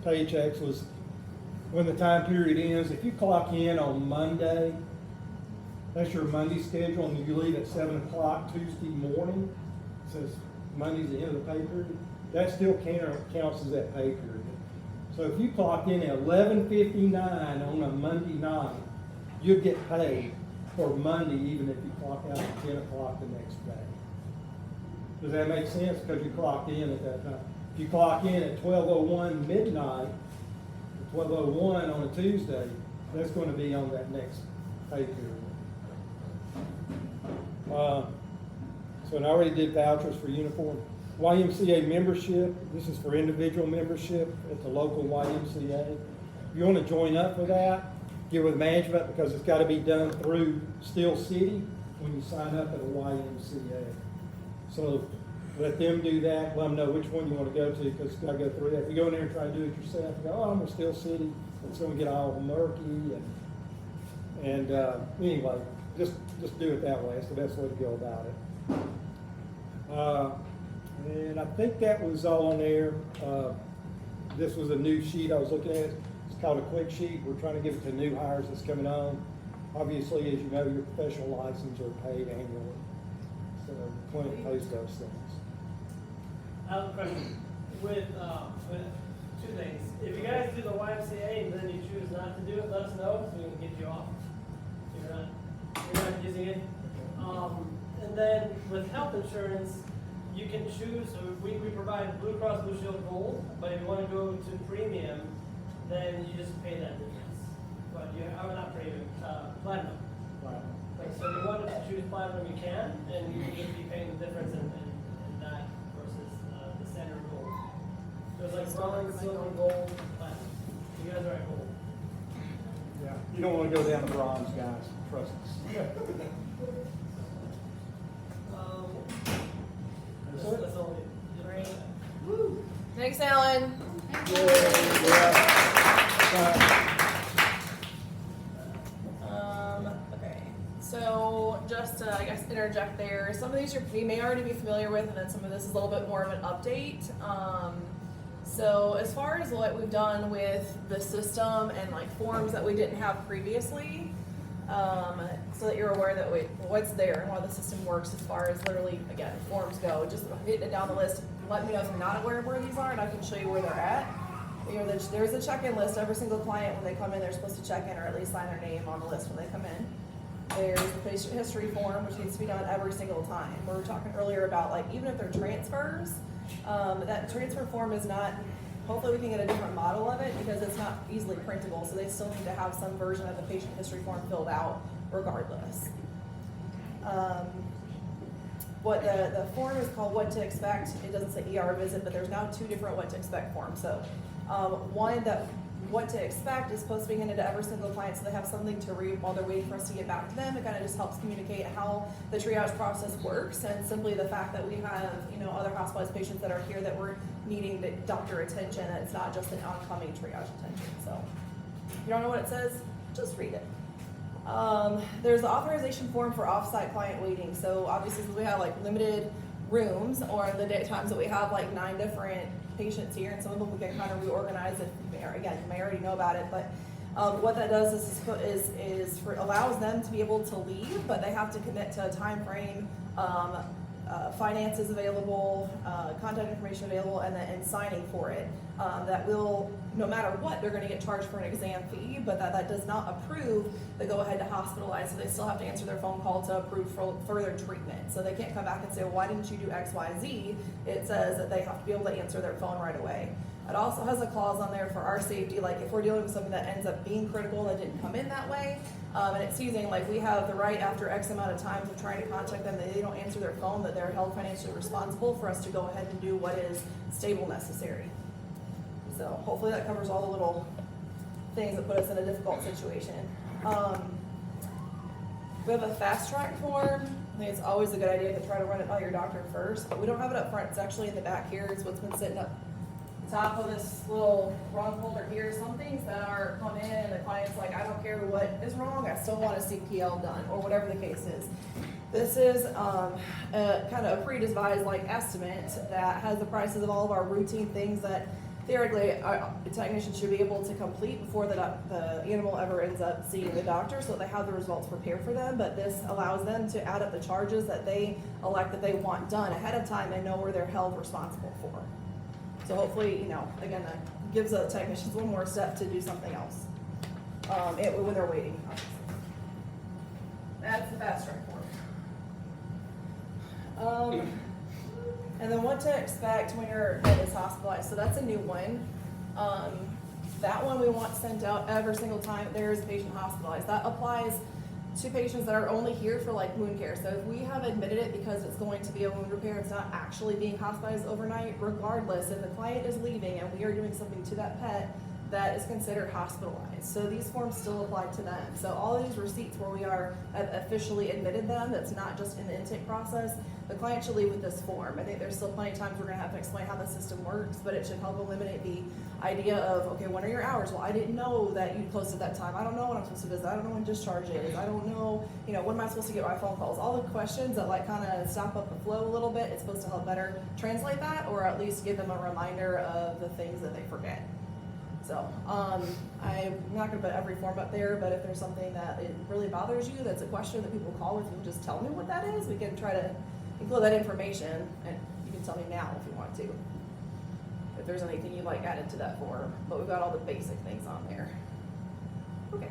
paychecks was when the time period ends. If you clock in on Monday, that's your Monday schedule, and you leave at 7 o'clock Tuesday morning. It says Monday's the end of the pay period, that still counts as that pay period. So if you clocked in at 11:59 on a Monday night, you'd get paid for Monday even if you clock out at 10 o'clock the next day. Does that make sense? Because you clocked in at that time. If you clock in at 12:01 midnight, 12:01 on a Tuesday, that's going to be on that next pay period. So I already did vouchers for uniform. YMCA membership, this is for individual membership at the local YMCA. If you want to join up for that, get with management because it's got to be done through Steel City when you sign up at a YMCA. So let them do that, let them know which one you want to go to because it's got to go through that. If you go in there and try to do it yourself, you go, oh, I'm a Steel City, it's going to get all murky. And anyway, just do it that way. It's the best way to go about it. And I think that was all on there. This was a new sheet I was looking at. It's called a quick sheet. We're trying to give it to new hires that's coming on. Obviously, as you know, your professional license are paid annually. So the clinic pays those things. I have a question. With two things. If you guys do the YMCA and then you choose not to do it, let us know so we can get you off. You're not using it. And then with health insurance, you can choose, we provide Blue Cross Blue Shield Gold, but if you want to go to premium, then you just pay that difference. But not premium, platinum. Right. Like, so if you wanted to choose platinum, you can, and you can just be paying the difference in that versus the standard gold. So it's like bronze, silver, gold, platinum. You guys are at gold. Yeah. You don't want to go down the bronze, guys. Trust us. That's all we do. Great. Thanks, Alan. Okay, so just to, I guess, interject there, some of these you may already be familiar with, and then some of this is a little bit more of an update. So as far as what we've done with the system and like forms that we didn't have previously, so that you're aware that what's there and how the system works as far as literally, again, forms go. Just hitting it down the list. Let me know if you're not aware of where these are, and I can show you where they're at. You know, there's a check-in list. Every single client, when they come in, they're supposed to check in or at least sign their name on the list when they come in. There's the patient history form, which needs to be done every single time. We were talking earlier about, like, even if they're transfers, that transfer form is not, hopefully we can get a different model of it because it's not easily printable, so they still need to have some version of the patient history form filled out regardless. What the form is called What to Expect. It doesn't say ER visit, but there's now 2 different What to Expect forms. So one that What to Expect is supposed to be handed to every single client so they have something to read while they're waiting for us to get back to them. It kind of just helps communicate how the triage process works and simply the fact that we have, you know, other hospitalized patients that are here that we're needing the doctor attention, and it's not just an oncoming triage attention. So if you don't know what it says, just read it. There's the authorization form for offsite client waiting. So obviously since we have like limited rooms, or the day times that we have like 9 different patients here, and some of them we can kind of reorganize it. Again, you may already know about it, but what that does is allows them to be able to leave, but they have to commit to a time frame, finances available, contact information available, and signing for it. That will, no matter what, they're going to get charged for an exam fee, but that does not approve the go ahead to hospitalize, so they still have to answer their phone call to approve further treatment. So they can't come back and say, well, why didn't you do X, Y, Z? It says that they have to be able to answer their phone right away. It also has a clause on there for our safety, like if we're dealing with something that ends up being critical that didn't come in that way, and it's using, like, we have the right after X amount of times of trying to contact them that they don't answer their phone, that they're held financially responsible for us to go ahead and do what is stable necessary. So hopefully that covers all the little things that put us in a difficult situation. We have a fast track form. I think it's always a good idea to try to run it by your doctor first, but we don't have it up front. It's actually in the back here. It's what's been sitting up top of this little wrong folder here. Some things that are come in and the client's like, I don't care what is wrong, I still want a CPL done, or whatever the case is. This is kind of a pre-devised like estimate that has the prices of all of our routine things theoretically, a technician should be able to complete before the animal ever ends up seeing the doctor, so that they have the results prepared for them. But this allows them to add up the charges that they elect that they want done ahead of time and know where they're held responsible for. So hopefully, again, that gives the technicians one more step to do something else when they're waiting. That's the fast track for it. And then what to expect when your pet is hospitalized. So that's a new one. That one we want sent out every single time there is a patient hospitalized. That applies to patients that are only here for like wound care. So if we have admitted it because it's going to be a wound repair, it's not actually being hospitalized overnight, regardless, if the client is leaving and we are doing something to that pet, that is considered hospitalized. So these forms still apply to them. So all of these receipts where we have officially admitted them, that's not just in the intake process, the client should leave with this form. I think there's still plenty of times we're gonna have to explain how the system works, but it should help eliminate the idea of, okay, when are your hours? Well, I didn't know that you closed at that time. I don't know when I'm supposed to visit. I don't know when discharge is. I don't know, when am I supposed to get my phone calls? All the questions that like kind of stop up the flow a little bit, it's supposed to help better translate that, or at least give them a reminder of the things that they forget. So, I'm not gonna put every form up there, but if there's something that it really bothers you, that's a question that people call with, you can just tell me what that is. We can try to include that information, and you can tell me now if you want to. If there's anything you'd like added to that form, but we've got all the basic things on there. Okay.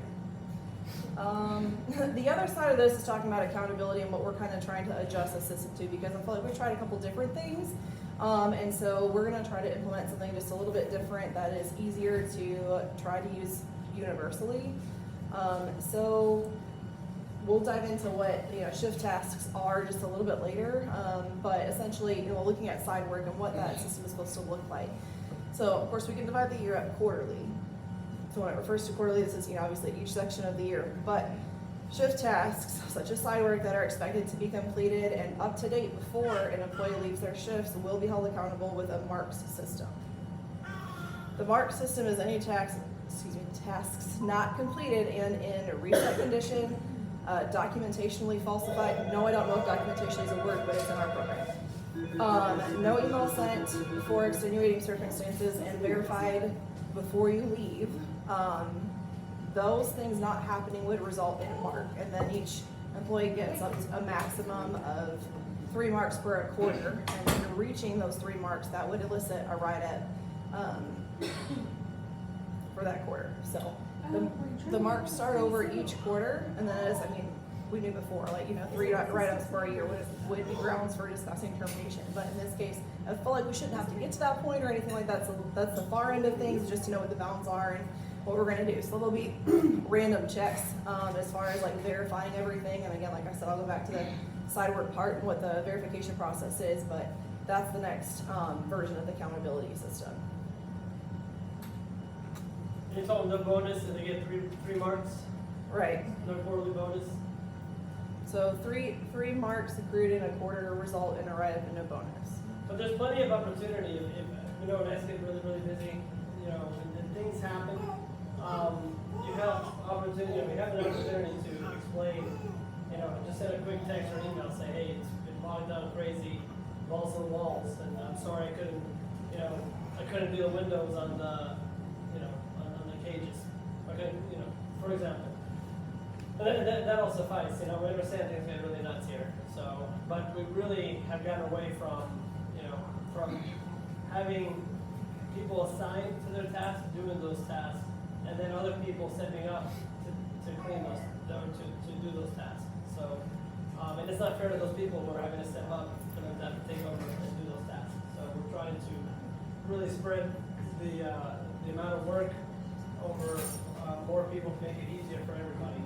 The other side of this is talking about accountability and what we're kind of trying to adjust the system to, because I feel like we've tried a couple different things. And so we're gonna try to implement something just a little bit different that is easier to try to use universally. So we'll dive into what shift tasks are just a little bit later. But essentially, looking at side work and what that system is supposed to look like. So of course we can divide the year up quarterly. So when it refers to quarterly, this is obviously each section of the year. But shift tasks, such as side work that are expected to be completed and up to date before an employee leaves their shifts, will be held accountable with a marks system. The marks system is any tasks not completed and in reset condition, documentationally falsified. No, I don't know if documentation is a word, but it's in our program. No email sent for extenuating circumstances and verified before you leave. Those things not happening would result in a mark, and then each employee gets up to a maximum of 3 marks per quarter, and then reaching those 3 marks, that would elicit a write-up for that quarter. So the marks start over each quarter, and then as we knew before, 3 write-ups per year would be grounds for discussing termination. But in this case, I feel like we shouldn't have to get to that point or anything like that. So that's the far end of things, just to know what the bounds are and what we're gonna do. So there'll be random checks as far as verifying everything. And again, like I said, I'll go back to the side work part and what the verification process is, but that's the next version of the accountability system. And you told them no bonus and they get three marks? Right. No quarterly bonus? So three marks accrued in a quarter result in a write-up and no bonus. But there's plenty of opportunity if when I get really, really busy, and things happen, you have opportunity, we have an opportunity to explain, just send a quick text or email, say, hey, it's been bogged down crazy, walls and walls, and I'm sorry I couldn't do the windows on the, on the cages. Okay, for example. And that'll suffice, we understand things get really nuts here, so, but we really have gotten away from having people assigned to their tasks, doing those tasks, and then other people stepping up to clean those, or to do those tasks. So, and it's not fair to those people who are having to step up for them to have to take over and do those tasks. So we're trying to really spread the amount of work over more people to make it easier for everybody.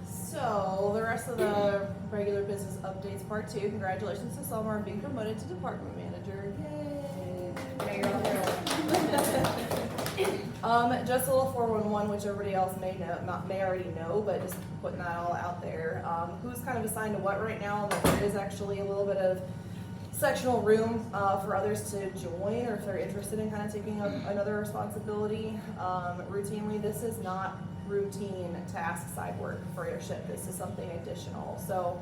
So the rest of the regular business updates, part 2. Congratulations to Selma on being promoted to department manager. Yay! Just a little 411, which everybody else may already know, but just putting that all out there. Who's kind of assigned to what right now? There is actually a little bit of sectional room for others to join, or if they're interested in kind of taking up another responsibility. Routinely, this is not routine task side work for your shift. This is something additional. So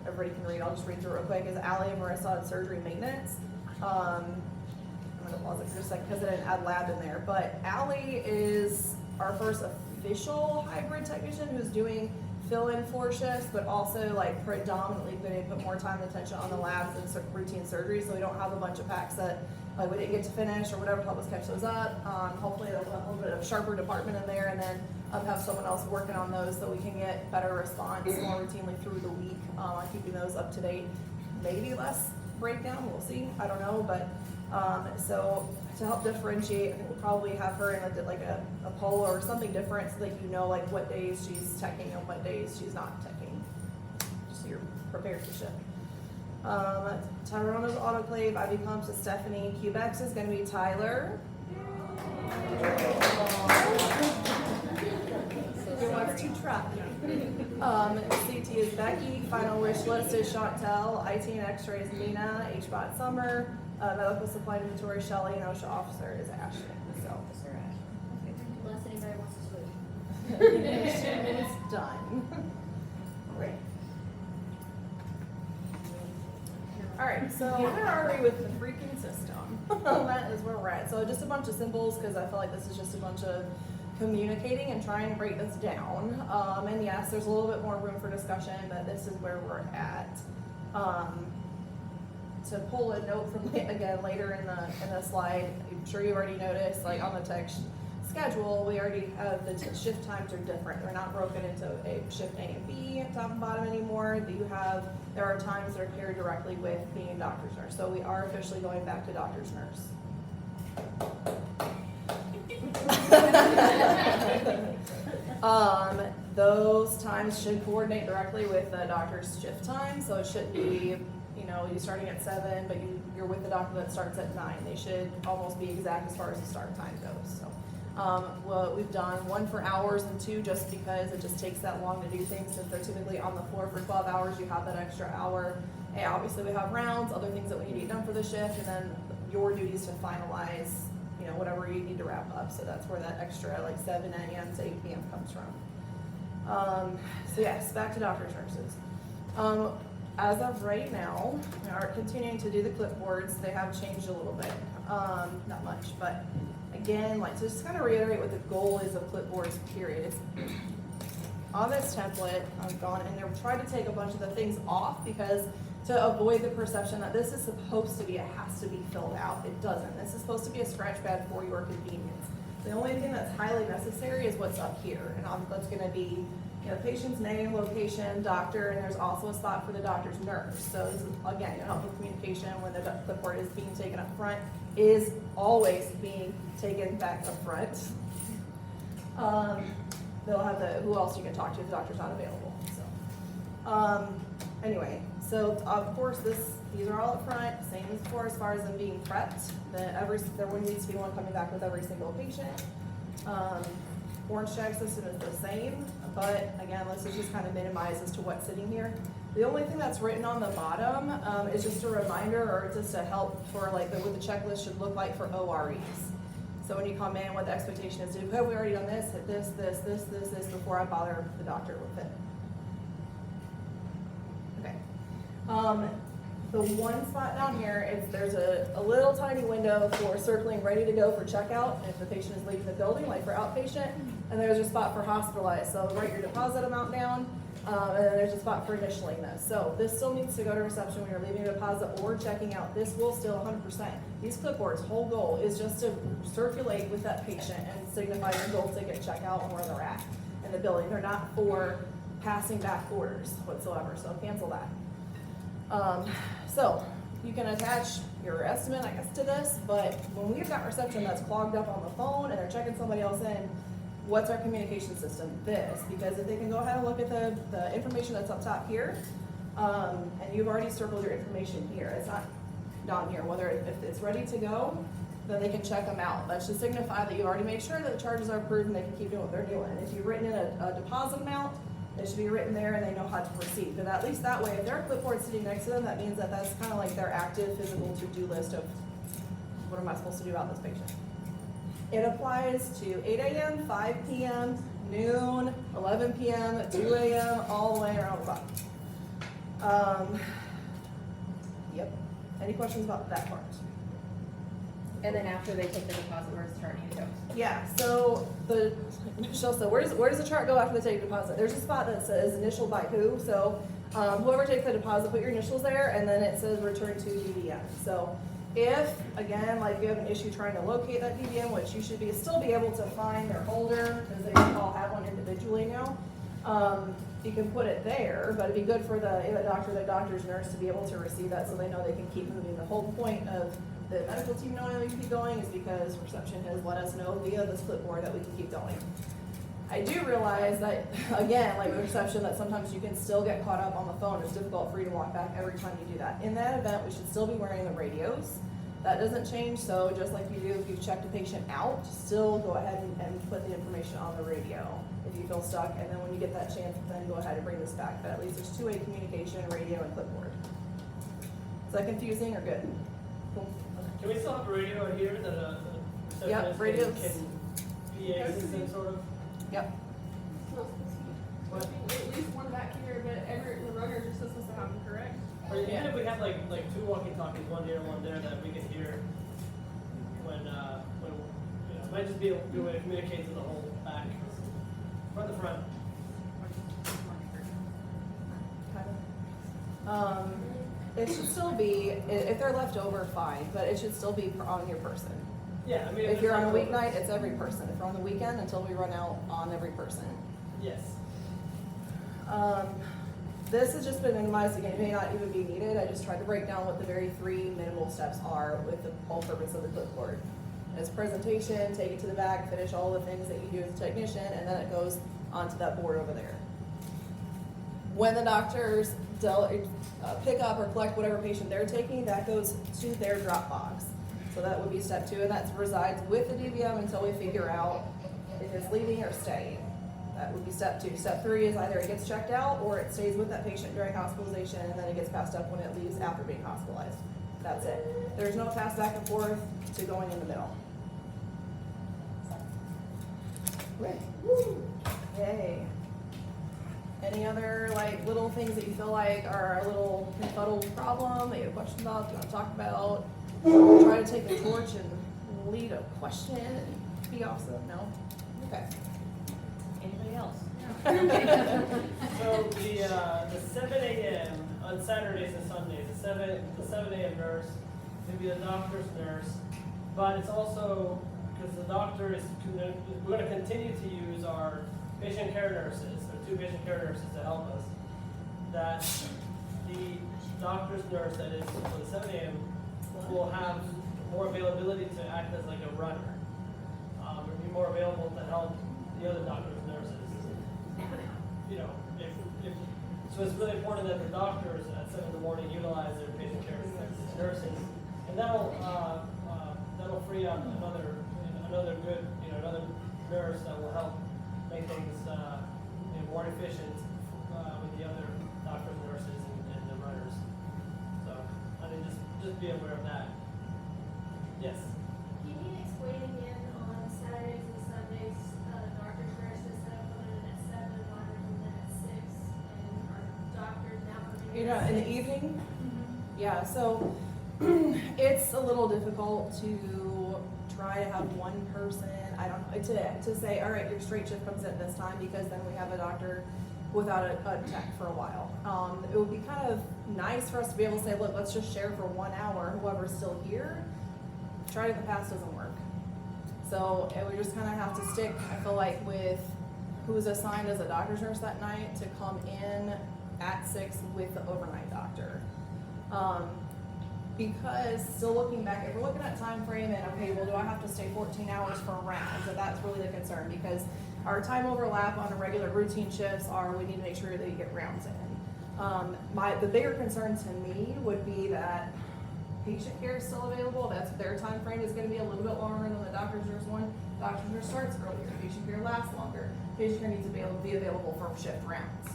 everybody can read, I'll just read through real quick, is Allie and Marissa on surgery maintenance. I'm gonna pause it for just a second because I didn't add lab in there, but Allie is our first official hybrid technician who's doing fill-in 4 shifts, but also like predominantly going to put more time and attention on the labs and routine surgery, so we don't have a bunch of packs that like we didn't get to finish or whatever, help us catch those up. Hopefully they'll have a little bit of a sharper department in there, and then have someone else working on those so we can get better response more routinely through the week on keeping those up to date. Maybe less breakdown, we'll see, I don't know, but so to help differentiate, I think we'll probably have her in like a poll or something different so that you know like what days she's teching and what days she's not teching, just so you're prepared for shift. Tyrona's autoclave, IV pumps is Stephanie. Cubex is going to be Tyler. Who wants to try? CT is Becky. Final wish list is Chantel. IT and X-ray is Nina. HBOT Summer. Medical supply inventory Shelly, and OSHA officer is Ashley. So, Unless anybody wants to switch. it's done. Great. All right, so where are we with the freaking system? That is where we're at. So just a bunch of symbols because I feel like this is just a bunch of communicating and trying to break this down. And yes, there's a little bit more room for discussion, but this is where we're at. To pull a note from again later in the slide, I'm sure you already noticed, like on the text schedule, we already have the shift times are different. They're not broken into a shift A and B, top and bottom anymore. There are times that are paired directly with being a doctor's nurse. So we are officially going back to doctor's nurse. Those times should coordinate directly with the doctor's shift time. So it shouldn't be, you starting at 7, but you're with the doctor that starts at 9. They should almost be exact as far as the start time goes. So, well, we've done 1 for hours and 2 just because it just takes that long to do things. Since they're typically on the floor for 12 hours, you have that extra hour. And obviously we have rounds, other things that we need to get done for the shift, and then your duties to finalize, whatever you need to wrap up. So that's where that extra like 7 a.m. to 8 p.m. comes from. So yes, back to doctor's nurses. As of right now, we are continuing to do the clipboards. They have changed a little bit, not much, but again, like to just kind of reiterate what the goal is of clipboards, period. It's on this template, I've gone and they're trying to take a bunch of the things off because to avoid the perception that this is supposed to be, it has to be filled out. It doesn't. This is supposed to be a scratch pad for your convenience. The only thing that's highly necessary is what's up here, and that's going to be patient's name, location, doctor, and there's also a spot for the doctor's nurse. So this is, again, help with communication when the clipboard is being taken up front, is always being taken back up front. They'll have who else you can talk to if the doctor's not available. So, anyway, so of course these are all up front, same as before as far as them being prepped. There needs to be one coming back with every single patient. Orange tag system is the same, but again, this is just kind of minimized as to what's sitting here. The only thing that's written on the bottom is just a reminder or just a help for like what the checklist should look like for OREs. So when you come in, what the expectation is, have we already done this, hit this before I bother the doctor with it. Okay. The one spot down here, there's a little tiny window for circling ready to go for checkout if the patient is leaving the building, like for outpatient, and there's a spot for hospitalized. So write your deposit amount down, and then there's a spot for initialing this. So this still needs to go to reception when you're leaving a deposit or checking out. This will still 100%. These clipboards, whole goal is just to circulate with that patient and signify your goal ticket, checkout, and where they're at in the building. They're not for passing back orders whatsoever, so cancel that. So you can attach your estimate, I guess, to this, but when we've got reception that's clogged up on the phone and they're checking somebody else in, what's our communication system? This, because if they can go ahead and look at the information that's up top here, and you've already circled your information here, it's not down here, whether if it's ready to go, then they can check them out. That should signify that you already made sure that the charges are approved and they can keep doing what they're doing. If you've written in a deposit amount, it should be written there and they know how to proceed. But at least that way, if there are clipboards sitting next to them, that means that that's kind of like their active physical to-do list of what am I supposed to do about this patient. It applies to 8 a.m., 5 p.m., noon, 11 p.m., 2 a.m., all the way around the clock. Yep. Any questions about that part? And then after they take the deposit, where's the chart need to go? Yeah, so Michelle said, where does the chart go after they take deposit? There's a spot that says initial by who, so, whoever takes the deposit, put your initials there, and then it says return to DVM. So if, again, like you have an issue trying to locate that DVM, which you should still be able to find their holder, because they all have one individually now, you can put it there, but it'd be good for the doctor's nurse to be able to receive that so they know they can keep moving. The whole point of the medical team knowing we can keep going is because reception has let us know via this clipboard that we can keep going. I do realize that, again, like with reception, that sometimes you can still get caught up on the phone. It's difficult for you to walk back every time you do that. In that event, we should still be wearing the radios. That doesn't change, so just like you do if you've checked a patient out, still go ahead and put the information on the radio if you feel stuck, and then when you get that chance, then go ahead and bring this back. But at least there's two-way communication, radio and clipboard. Is that confusing or good? Cool. Can we still have a radio in here that a Yep, receptionist radios. can PA system sort of? Yep. It's not supposed to be. At least one back here, but the runners are still supposed to have them, correct? Or even if we had like two walkie-talkies, one here and one there, that we could hear when you know, it might just be a good way to communicate to the whole back, or the front. It should still be, if they're left over, fine, but it should still be on your person. Yeah, I mean. If you're on a it's weeknight, it's every person. If you're on the weekend, until we run out on every person. Yes. This has just been minimized again, it may not even be needed. I just tried to break down what the very three minimal steps are with the whole purpose of the clipboard. It's presentation, take it to the back, finish all the things that you do as a technician, and then it goes onto that board over there. When the doctors pick up or collect whatever patient they're taking, that goes to their drop box. So that would be step 2, and that resides with the DVM until we figure out if it's leaving or staying. That would be step 2. Step 3 is either it gets checked out or it stays with that patient during hospitalization, and then it gets passed up when it leaves after being hospitalized. That's it. There's no pass back and forth to going in the middle. Great. Yay. Any other like little things that you feel like are a little confuddled problem that you have a question about, you want to talk about? Try to take the torch and lead a question and be awesome. No? Okay. Anybody else? So the 7 a.m. on Saturdays and Sundays, the 7 a.m. nurse can be the doctor's nurse, but it's also because the doctor is we're going to continue to use our patient care nurses, or 2 patient care nurses to help us. That the doctor's nurse that is for the 7 a.m. will have more availability to act as like a runner, or be more available to help the other doctor's nurses. You know, so it's really important that the doctors at 7 in the morning utilize their patient care nurses, and that'll free up another good, another nurse that will help make things more efficient with the other doctors, nurses, and the runners. So I mean, just be aware of that. Yes. Can you explain again on Saturdays and Sundays, doctor's nurse instead of coming in at 7, runners coming in at 6, and our doctors now coming in at In the 6? evening? Yeah, so it's a little difficult to try to have one person, I don't know, to say, all right, your straight shift comes in this time, because then we have a doctor without a tech for a while. It would be kind of nice for us to be able to say, look, let's just share for 1 hour, whoever's still here. Try it in the past, doesn't work. So we just kind of have to stick, I feel like, with who's assigned as a doctor's nurse that night to come in at 6 with the overnight doctor. Because still looking back, if we're looking at time frame and okay, well, do I have to stay 14 hours for a round? So that's really the concern, because our time overlap on a regular routine shifts are we need to make sure that you get rounds in. The bigger concern to me would be that patient care is still available. That's their time frame is going to be a little bit longer than the doctor's nurse one. Doctor's nurse starts earlier. Patient care lasts longer. Patient care needs to be available for shift rounds.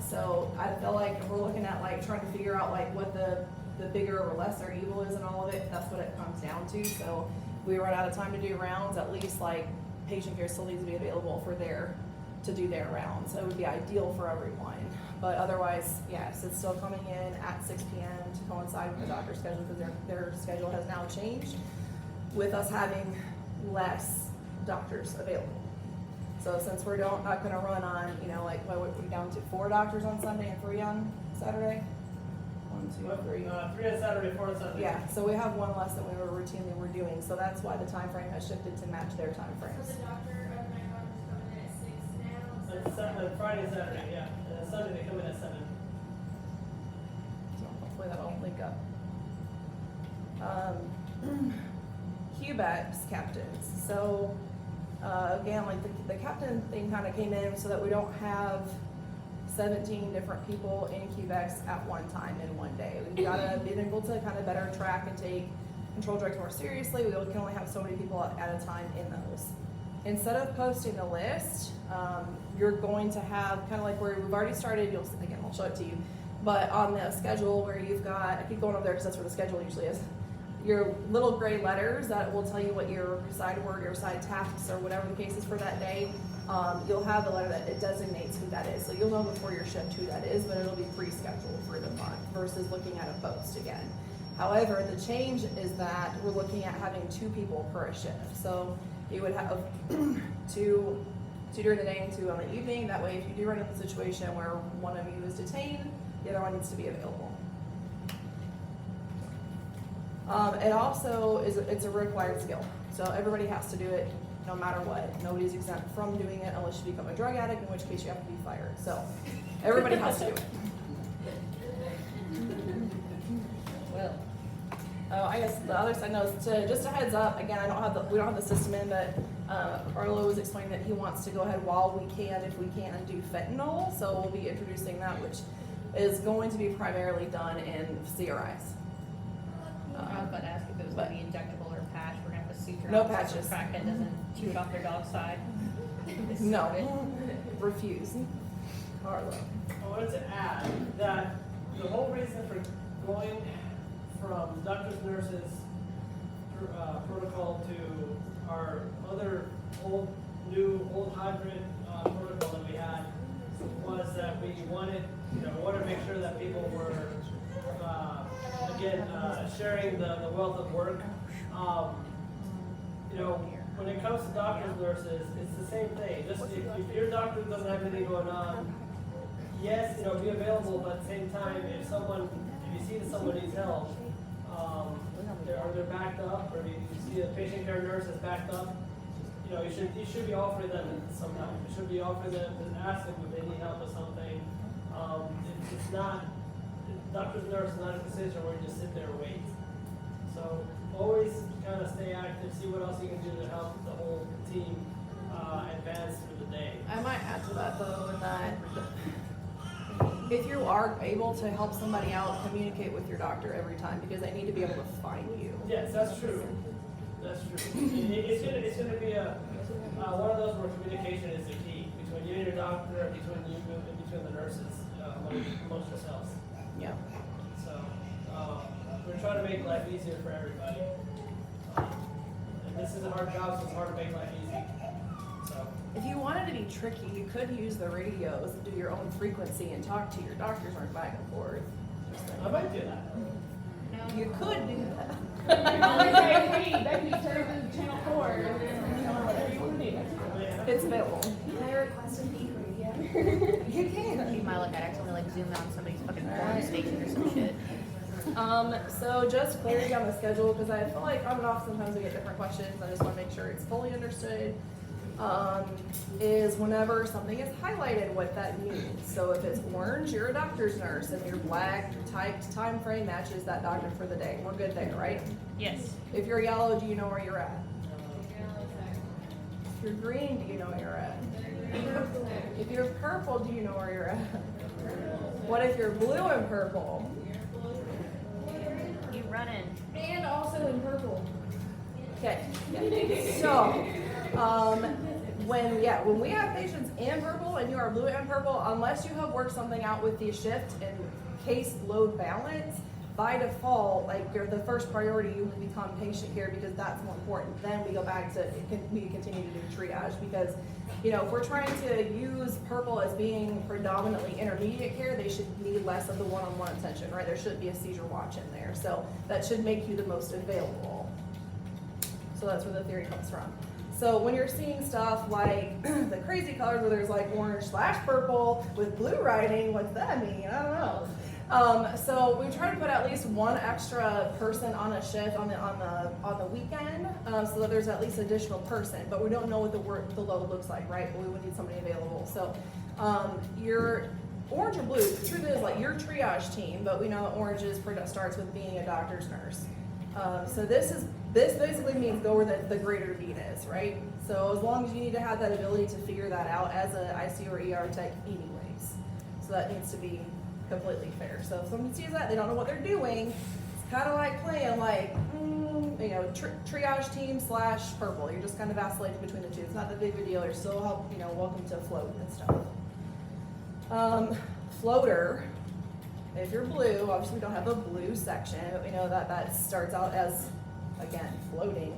So I feel like if we're looking at like trying to figure out like what the bigger or lesser evil is in all of it, that's what it comes down to. So if we run out of time to do rounds, at least like patient care still needs to be available for their to do their rounds. It would be ideal for everyone. But otherwise, yes, it's still coming in at 6 p.m. to coincide with the doctor's schedule because their schedule has now changed with us having less doctors available. So since we're not gonna run on, you know, like, what would we down to 4 doctors on Sunday and 3 on Saturday? 1, 2, 3. 3 on Saturday, 4 on Sunday. Yeah, so we have 1 less than we routinely were doing, so that's why the time frame has shifted to match their time So frames. the overnight doctor's coming in at 6 now. And Saturday, Friday, and Saturday, yeah. And then Sunday they come in at 7. So hopefully that'll link up. QBEX captains. So again, like the captain thing kind of came in so that we don't have 17 different people in QBEX at one time in one day. We've got to be able to kind of better track and take control drugs more seriously. We can only have so many people at a time in those. Instead of posting a list, you're going to have kind of like where we've already started. I'll show it to you. But on the schedule where you've got, I keep going over there because that's where the schedule usually is. Your little gray letters that will tell you what your side work, your side tasks, or whatever the case is for that day. You'll have the letter that it designates who that is. So you'll know before your shift who that is, but it'll be pre-scheduled for the month versus looking at a post again. However, the change is that we're looking at having 2 people per shift. So you would have 2 during the day and 2 on the evening. That way, if you do run into a situation where one of you is detained, the other one needs to be available. It also it's a required skill. So everybody has to do it no matter what. Nobody's exempt from doing it unless you become a drug addict, in which case you have to be fired. So everybody has to do it. Well, I guess the other side knows just a heads up. Again, we don't have the system in, but Arlo was explaining that he wants to go ahead while we can, if we can, and do fentanyl. So we'll be introducing that, which is going to be primarily done in CRIs. I was about to ask if it was going to be injectable or patch. We're going to have to suture No out so patches. the crackhead doesn't chew it off their dog's side. No, refuse. Arlo. I wanted to add that the whole reason for going from doctors, nurses protocol to our other old hybrid protocol that we had was that we wanted to make sure that people were sharing the wealth of work. When it comes to doctors, nurses, it's the same thing. Just if your doctor doesn't have anything going on, yes, be available, but at the same time, if you see that someone needs help, they're backed up, or if you see a patient care nurse is backed up, you should be offering them some help. You should be offering them and ask them if they need help with something. It's not, doctor's nurse is not a position where you just sit there and wait. So always kind of stay active, see what else you can do to help the whole team advance through the day. I might add to that though, in that if you are able to help somebody out, communicate with your doctor every time because they need to be able to find you. Yes, that's true. That's true. It's gonna be one of those where communication is the key between you and your doctor, between you and between the nurses, amongst yourselves. Yeah. So we're trying to make life easier for everybody. And this is a hard job, so it's hard to make life easy. So. If you wanted to be tricky, you could use the radios and do your own frequency and talk to your doctors or back and forth. I might do that. You could do that. Hey, Becky, turn to channel 4, and then whatever you want to do. It's available. Can I request a beat radio? You can. You might look at accidentally zoom in on somebody's fucking porn station or some shit. So just clarity on the schedule, because I feel like on and off sometimes we get different questions. I just want to make sure it's fully understood. Is whenever something is highlighted what that means. So if it's orange, you're a doctor's nurse, and your black typed time frame matches that doctor for the day. We're good there, right? Yes. If you're yellow, do you know where you're at? If you're green, do you know where you're at? If you're purple, do you know where you're at? What if you're blue and purple? You running. And also in purple. Okay. Yeah. So, when we have patients in purple and you are blue and purple, unless you have worked something out with the shift and case load balance, by default, like you're the first priority, you would become patient care because that's more important. Then we go back to, we continue to do triage because, you know, if we're trying to use purple as being predominantly intermediate care, they should need less of the one-on-one attention, right? There should be a seizure watch in there. So that should make you the most available. So that's where the theory comes from. So when you're seeing stuff like the crazy colors where there's like orange/purple with blue writing, what's that mean? I don't know. So we try to put at least one extra person on a shift on the weekend, so that there's at least an additional person. But we don't know what the load looks like, right? But we would need somebody available. So your orange or blue, the truth is like your triage team, but we know that orange starts with being a doctor's nurse. So this basically means go where the greater need is, right? So as long as you need to have that ability to figure that out as an ICU or ER tech anyways. So that needs to be completely fair. So if someone sees that, they don't know what they're doing, it's kind of like playing like, you know, triage team / purple. You're just kind of vacillating between the two. It's not that big of a deal. You're still you know, welcome to float and stuff. Floater. If you're blue, obviously we don't have a blue section, but we know that starts out as, again, floating.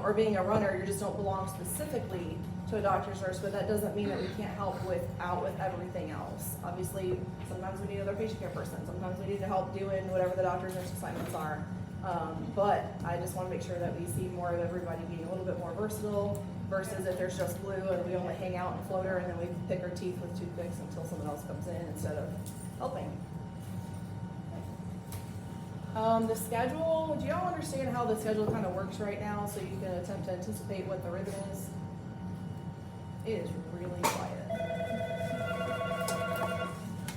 Or being a runner, you just don't belong specifically to a doctor's nurse, but that doesn't mean that we can't help out with everything else. Obviously, sometimes we need another patient care person, sometimes we need to help doing whatever the doctor's nurse assignments are. But I just want to make sure that we see more of everybody being a little bit more versatile versus if there's just blue and we only hang out in floater and then we pick our teeth with toothpicks until someone else comes in instead of helping. The schedule, do y'all understand how the schedule kind of works right now so you can attempt to anticipate what the rhythm is? It is really quiet.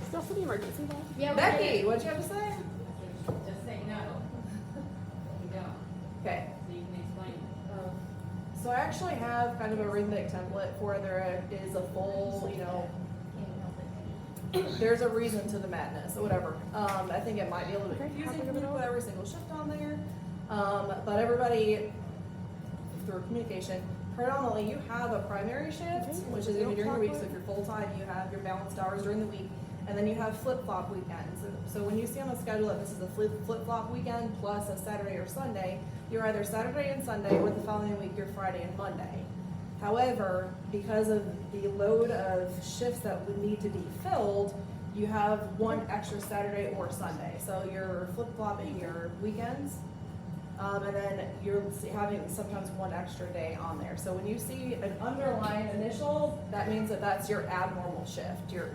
Still for the emergency call? Yeah, Becky, what'd you have to say? Just say no. You don't, Okay. so you can explain it. So I actually have kind of a rhythmic template for there is a full, you know, there's a reason to the madness or whatever. I think it might be a little bit confusing for me to put every single shift on there. But everybody, through communication, predominantly you have a primary shift, which is gonna be during the week. So if you're full-time, you have your balanced hours during the week. And then you have flip-flop weekends. So when you see on the schedule that this is a flip-flop weekend plus a Saturday or Sunday, you're either Saturday and Sunday or the following week you're Friday and Monday. However, because of the load of shifts that would need to be filled, you have one extra Saturday or Sunday. So you're flip-flopping your weekends, and then you're having sometimes one extra day on there. So when you see an underlying initial, that means that that's your abnormal shift, your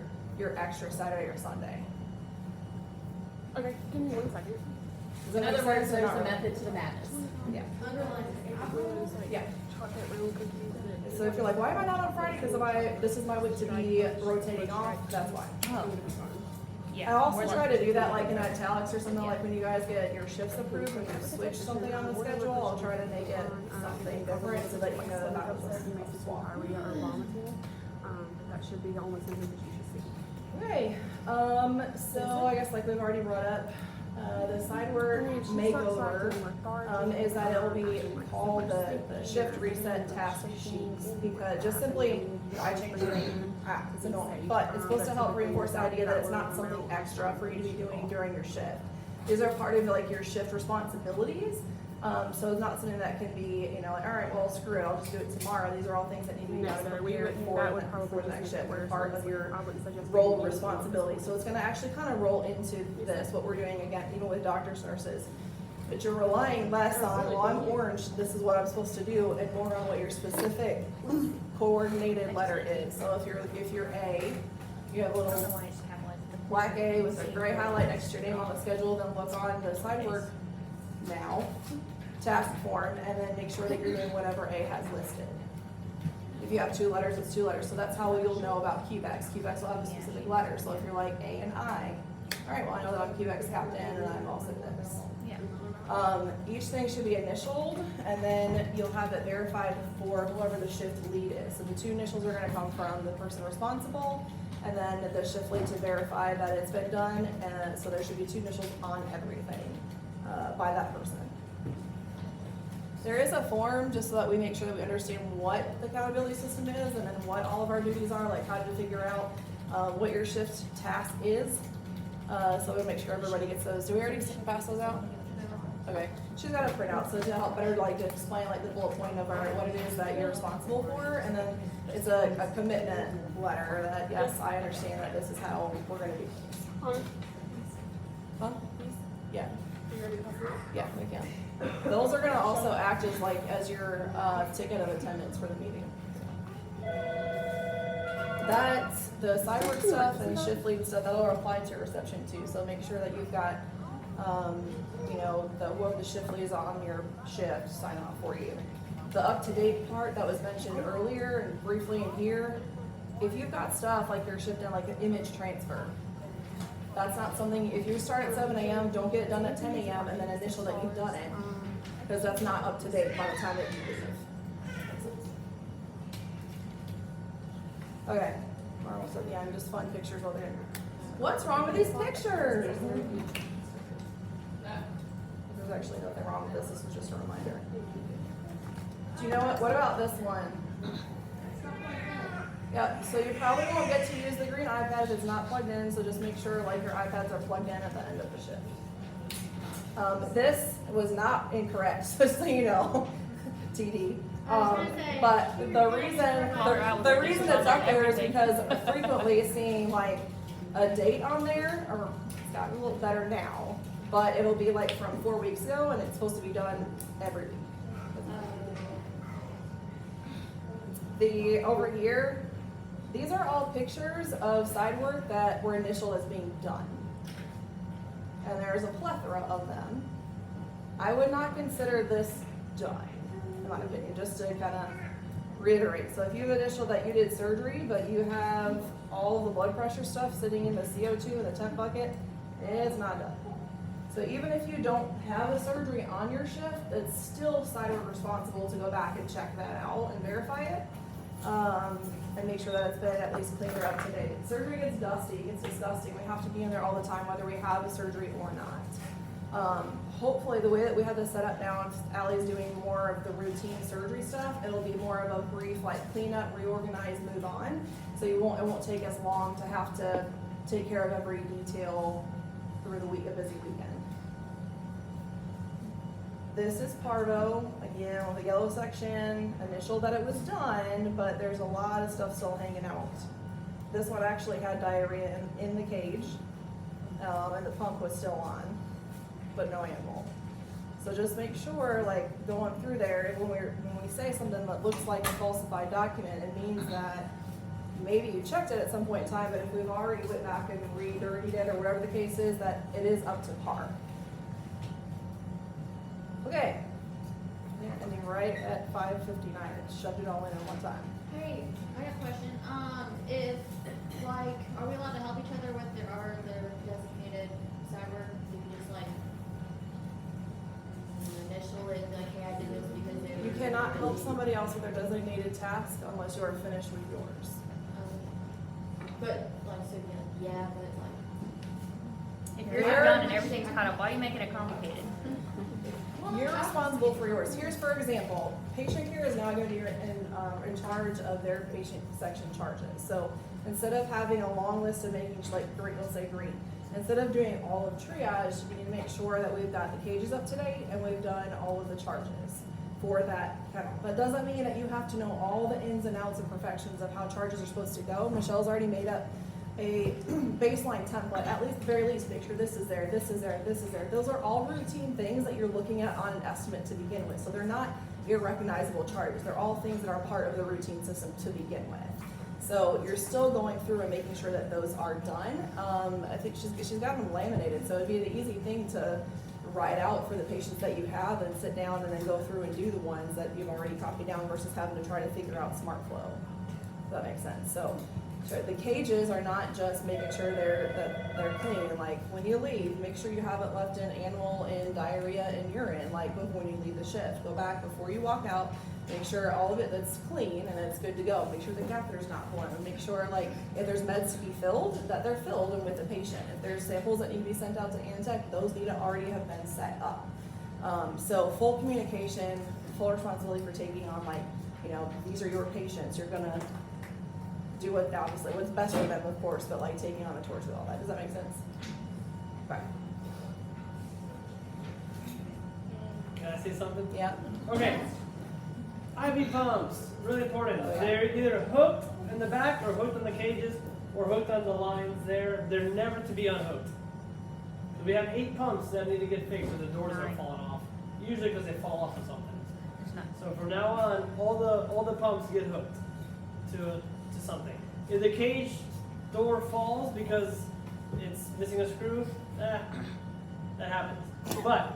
extra Saturday or Sunday. Okay, give me 1 second. Does that In make other words, sense or there's not a really? method to the madness. Yeah. Like Yeah. chocolate round cookies. So if you're like, why am I not on Friday? Because this is my week to be rotating off, that's why. I also try to do that like in italics or something, like when you guys get your shifts approved, when you switch something on the schedule, I'll try to make it something different so that you know that that was a swap. Diarrhea or vomiting. That should be the only symptom that you should see. Okay, so I guess like we've already brought up, the side work makeover, is that it will be called the shift reset task sheets, because just simply, I changed the name, it's annoying, but it's supposed to help reinforce the idea that it's not something extra for you to be doing during your shift. These are part of like your shift responsibilities, so it's not something that can be, you know, like, all right, well, screw it, I'll just do it tomorrow. These are all things that need to be done and prepared for the next shift. They're part of your role responsibility. So it's gonna actually kind of roll into this, what we're doing again, even with doctors, nurses. But you're relying less on, well, I'm orange, this is what I'm supposed to do, and more on what your specific coordinated letter is. So if you're A, you have a little black A with a gray highlight next to your name on the schedule, then look on the side work now task form and then make sure that you're doing whatever A has listed. If you have 2 letters, it's 2 letters. So that's how you'll know about QVACs. QVACs will have a specific letter. So if you're like A and I, all right, well, I know that I'm QVACs captain and I'm also this. Each thing should be initialed, and then you'll have it verified for whoever the shift lead is. So the 2 initials are gonna come from the person responsible, and then the shift lead to verify that it's been done, and so there should be 2 initials on everything by that person. There is a form just so that we make sure that we understand what the accountability system is and then what all of our duties are, like how to figure out what your shift task is. So we'll make sure everybody gets those. Do we already pass those out? Okay, she's got a printout, so to help better like to explain like the bullet point of what it is that you're responsible for, and then it's a commitment letter that, yes, I understand that this is how we're gonna do things. Huh? Yeah. Yeah, we can. Those are gonna also act as like, as your, ticket of attendance for the meeting. That's, the side work stuff and shift lead stuff, that'll apply to your reception too, so make sure that you've got, you know, whoever the shift lead is on your shift, sign off for you. The up-to-date part that was mentioned earlier and briefly in here, if you've got stuff like your shift in like an image transfer, that's not something, if you start at 7 a.m., don't get it done at 10 a.m. and then initial that you've done it, because that's not up to date by the time that you leave. Okay, we're almost at the end, just fun pictures over here. What's wrong with these pictures? There's actually nothing wrong with this, this is just a reminder. Do you know what about this one? Yeah, so you probably won't get to use the green iPad if it's not plugged in, so just make sure like your iPads are plugged in at the end of the shift. This was not incorrect, just so you know, TD. But the reason it's up there is because frequently seeing like a date on there, or it's gotten a little better now, but it'll be like from 4 weeks ago and it's supposed to be done every week. Over here, these are all pictures of side work that were initialed as being done. And there's a plethora of them. I would not consider this done, in my opinion, just to kind of reiterate. So if you've initialed that you did surgery, but you have all the blood pressure stuff sitting in the CO2 in the temp bucket, it's not done. So even if you don't have a surgery on your shift, it's still side work responsible to go back and check that out and verify it. And make sure that it's been at least cleaned or up to date. Surgery gets dusty, it gets disgusting. We have to be in there all the time, whether we have a surgery or not. Hopefully, the way that we have this set up now, if Allie's doing more of the routine surgery stuff, it'll be more of a brief, like clean up, reorganize, move on. So it won't take as long to have to take care of every detail through the week, a busy weekend. This is Parvo, again, with the yellow section, initial that it was done, but there's a lot of stuff still hanging out. This one actually had diarrhea in the cage, and the pump was still on, but no animal. So just make sure, like, going through there, when we say something that looks like a falsified document, it means that maybe you checked it at some point in time, but if we've already went back and re-dirtied it, or whatever the case is, that it is up to par. Okay, yeah, ending right at 5:59, it shoved it all in at one time. Hey, I got a question. If, like, are we allowed to help each other with their designated side work? We can just, like, initial it, like, hey, I did this because they were. You cannot help somebody else with their designated task unless you are finished with yours. But, like, so, yeah, but, like. If yours are done and everything's caught up, why are you making it complicated? You're responsible for yours. Here's, for example, patient care is now going to be in charge of their patient section charges. So instead of having a long list of making, like, green, let's say green, instead of doing all of triage, we need to make sure that we've got the cages up to date and we've done all of the charges for that panel. That doesn't mean that you have to know all the ins and outs and perfections of how charges are supposed to go. Michelle's already made up a baseline template, at least, very least, make sure this is there, this is there, this is there. Those are all routine things that you're looking at on an estimate to begin with. So they're not irrecognizable charges. They're all things that are part of the routine system to begin with. So you're still going through and making sure that those are done. I think she's got them laminated, so it'd be an easy thing to write out for the patients that you have and sit down and then go through and do the ones that you've already copied down versus having to try to figure out SmartFlow. If that makes sense. So the cages are not just making sure they're clean. Like, when you leave, make sure you haven't left in animal and diarrhea and urine, like when you leave the shift. Go back before you walk out, make sure all of it that's clean and it's good to go. Make sure the catheter's not blown. Make sure, like, if there's meds to be filled, that they're filled and with the patient. If there's samples that need to be sent out to Antech, those need to already have been set up. So full communication, full responsibility for taking on, like, you know, these are your patients. You're gonna do what's best for them, of course, but like taking on the torch with all that. Does that make sense? Right. Can I say something? Yeah. Okay. IV pumps, really important. Oh, yeah. They're either hooked in the back or hooked on the cages or hooked on the lines there. They're never to be unhooked. So we have 8 pumps that need to get fixed or the doors are falling off. Usually because they fall off of something. So from now on, all the pumps get hooked to something. If the cage door falls because it's missing a screw, that happens. But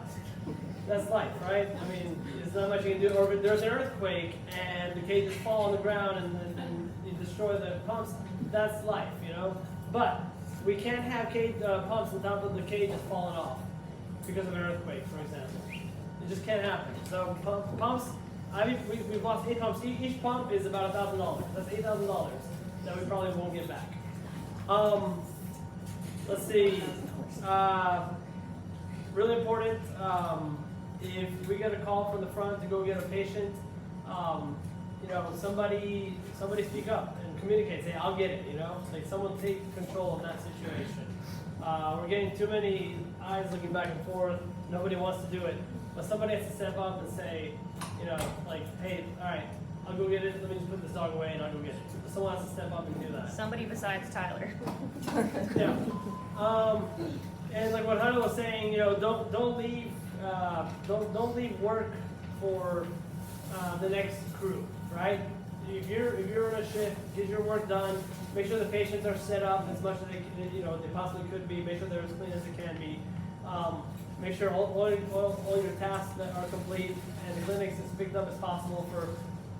that's life, right? I mean, there's not much you can do. Or if there's an earthquake and the cages fall on the ground and you destroy the pumps, that's life, you know? But we can't have pumps on top of the cages falling off because of an earthquake, for example. It just can't happen. So pumps, we've lost 8 pumps. Each pump is about $1,000. That's $8,000 that we probably won't get back. Let's see. Really important. If we get a call from the front to go get a patient, you know, somebody speak up and communicate. Say, I'll get it. You know, like someone take control of that situation. We're getting too many eyes looking back and forth. Nobody wants to do it, but somebody has to step up and say, you know, like, hey, all right, I'll go get it. Let me just put this dog away and I'll go get it. Someone has to step up and do that. Somebody besides Tyler. Yeah. And like what Hunter was saying, you know, don't leave work for the next crew, right? If you're on a shift, get your work done. Make sure the patients are set up as much as they possibly could be. Make sure they're as clean as they can be. Make sure all your tasks that are complete and the clinics as picked up as possible for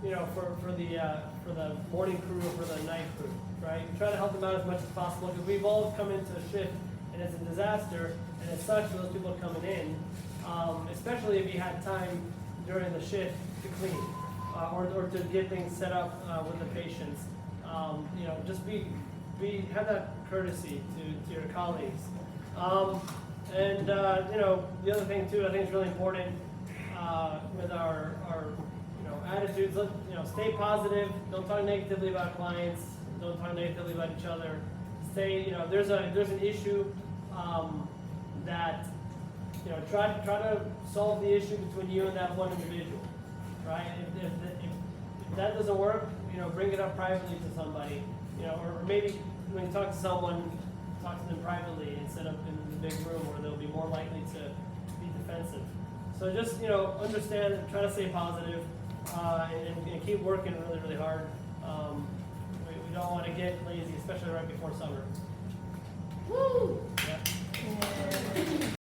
the morning crew or for the night crew, right? Try to help them out as much as possible because we've all come into a shift and it's a disaster and it sucks for those people coming in, especially if you had time during the shift to clean or to get things set up with the patients. You know, just have that courtesy to your colleagues. You know, the other thing too, I think is really important with our attitudes. Stay positive. Don't talk negatively about clients. Don't talk negatively about each other. Stay. You know, there's an issue that try to solve the issue between you and that one individual, right? If that doesn't work, bring it up privately to somebody. Or maybe when you talk to someone, talk to them privately instead of in the big room where they'll be more likely to be defensive. So just understand, try to stay positive, and keep working really, really hard. We don't want to get lazy, especially right before summer. Woo! Yeah.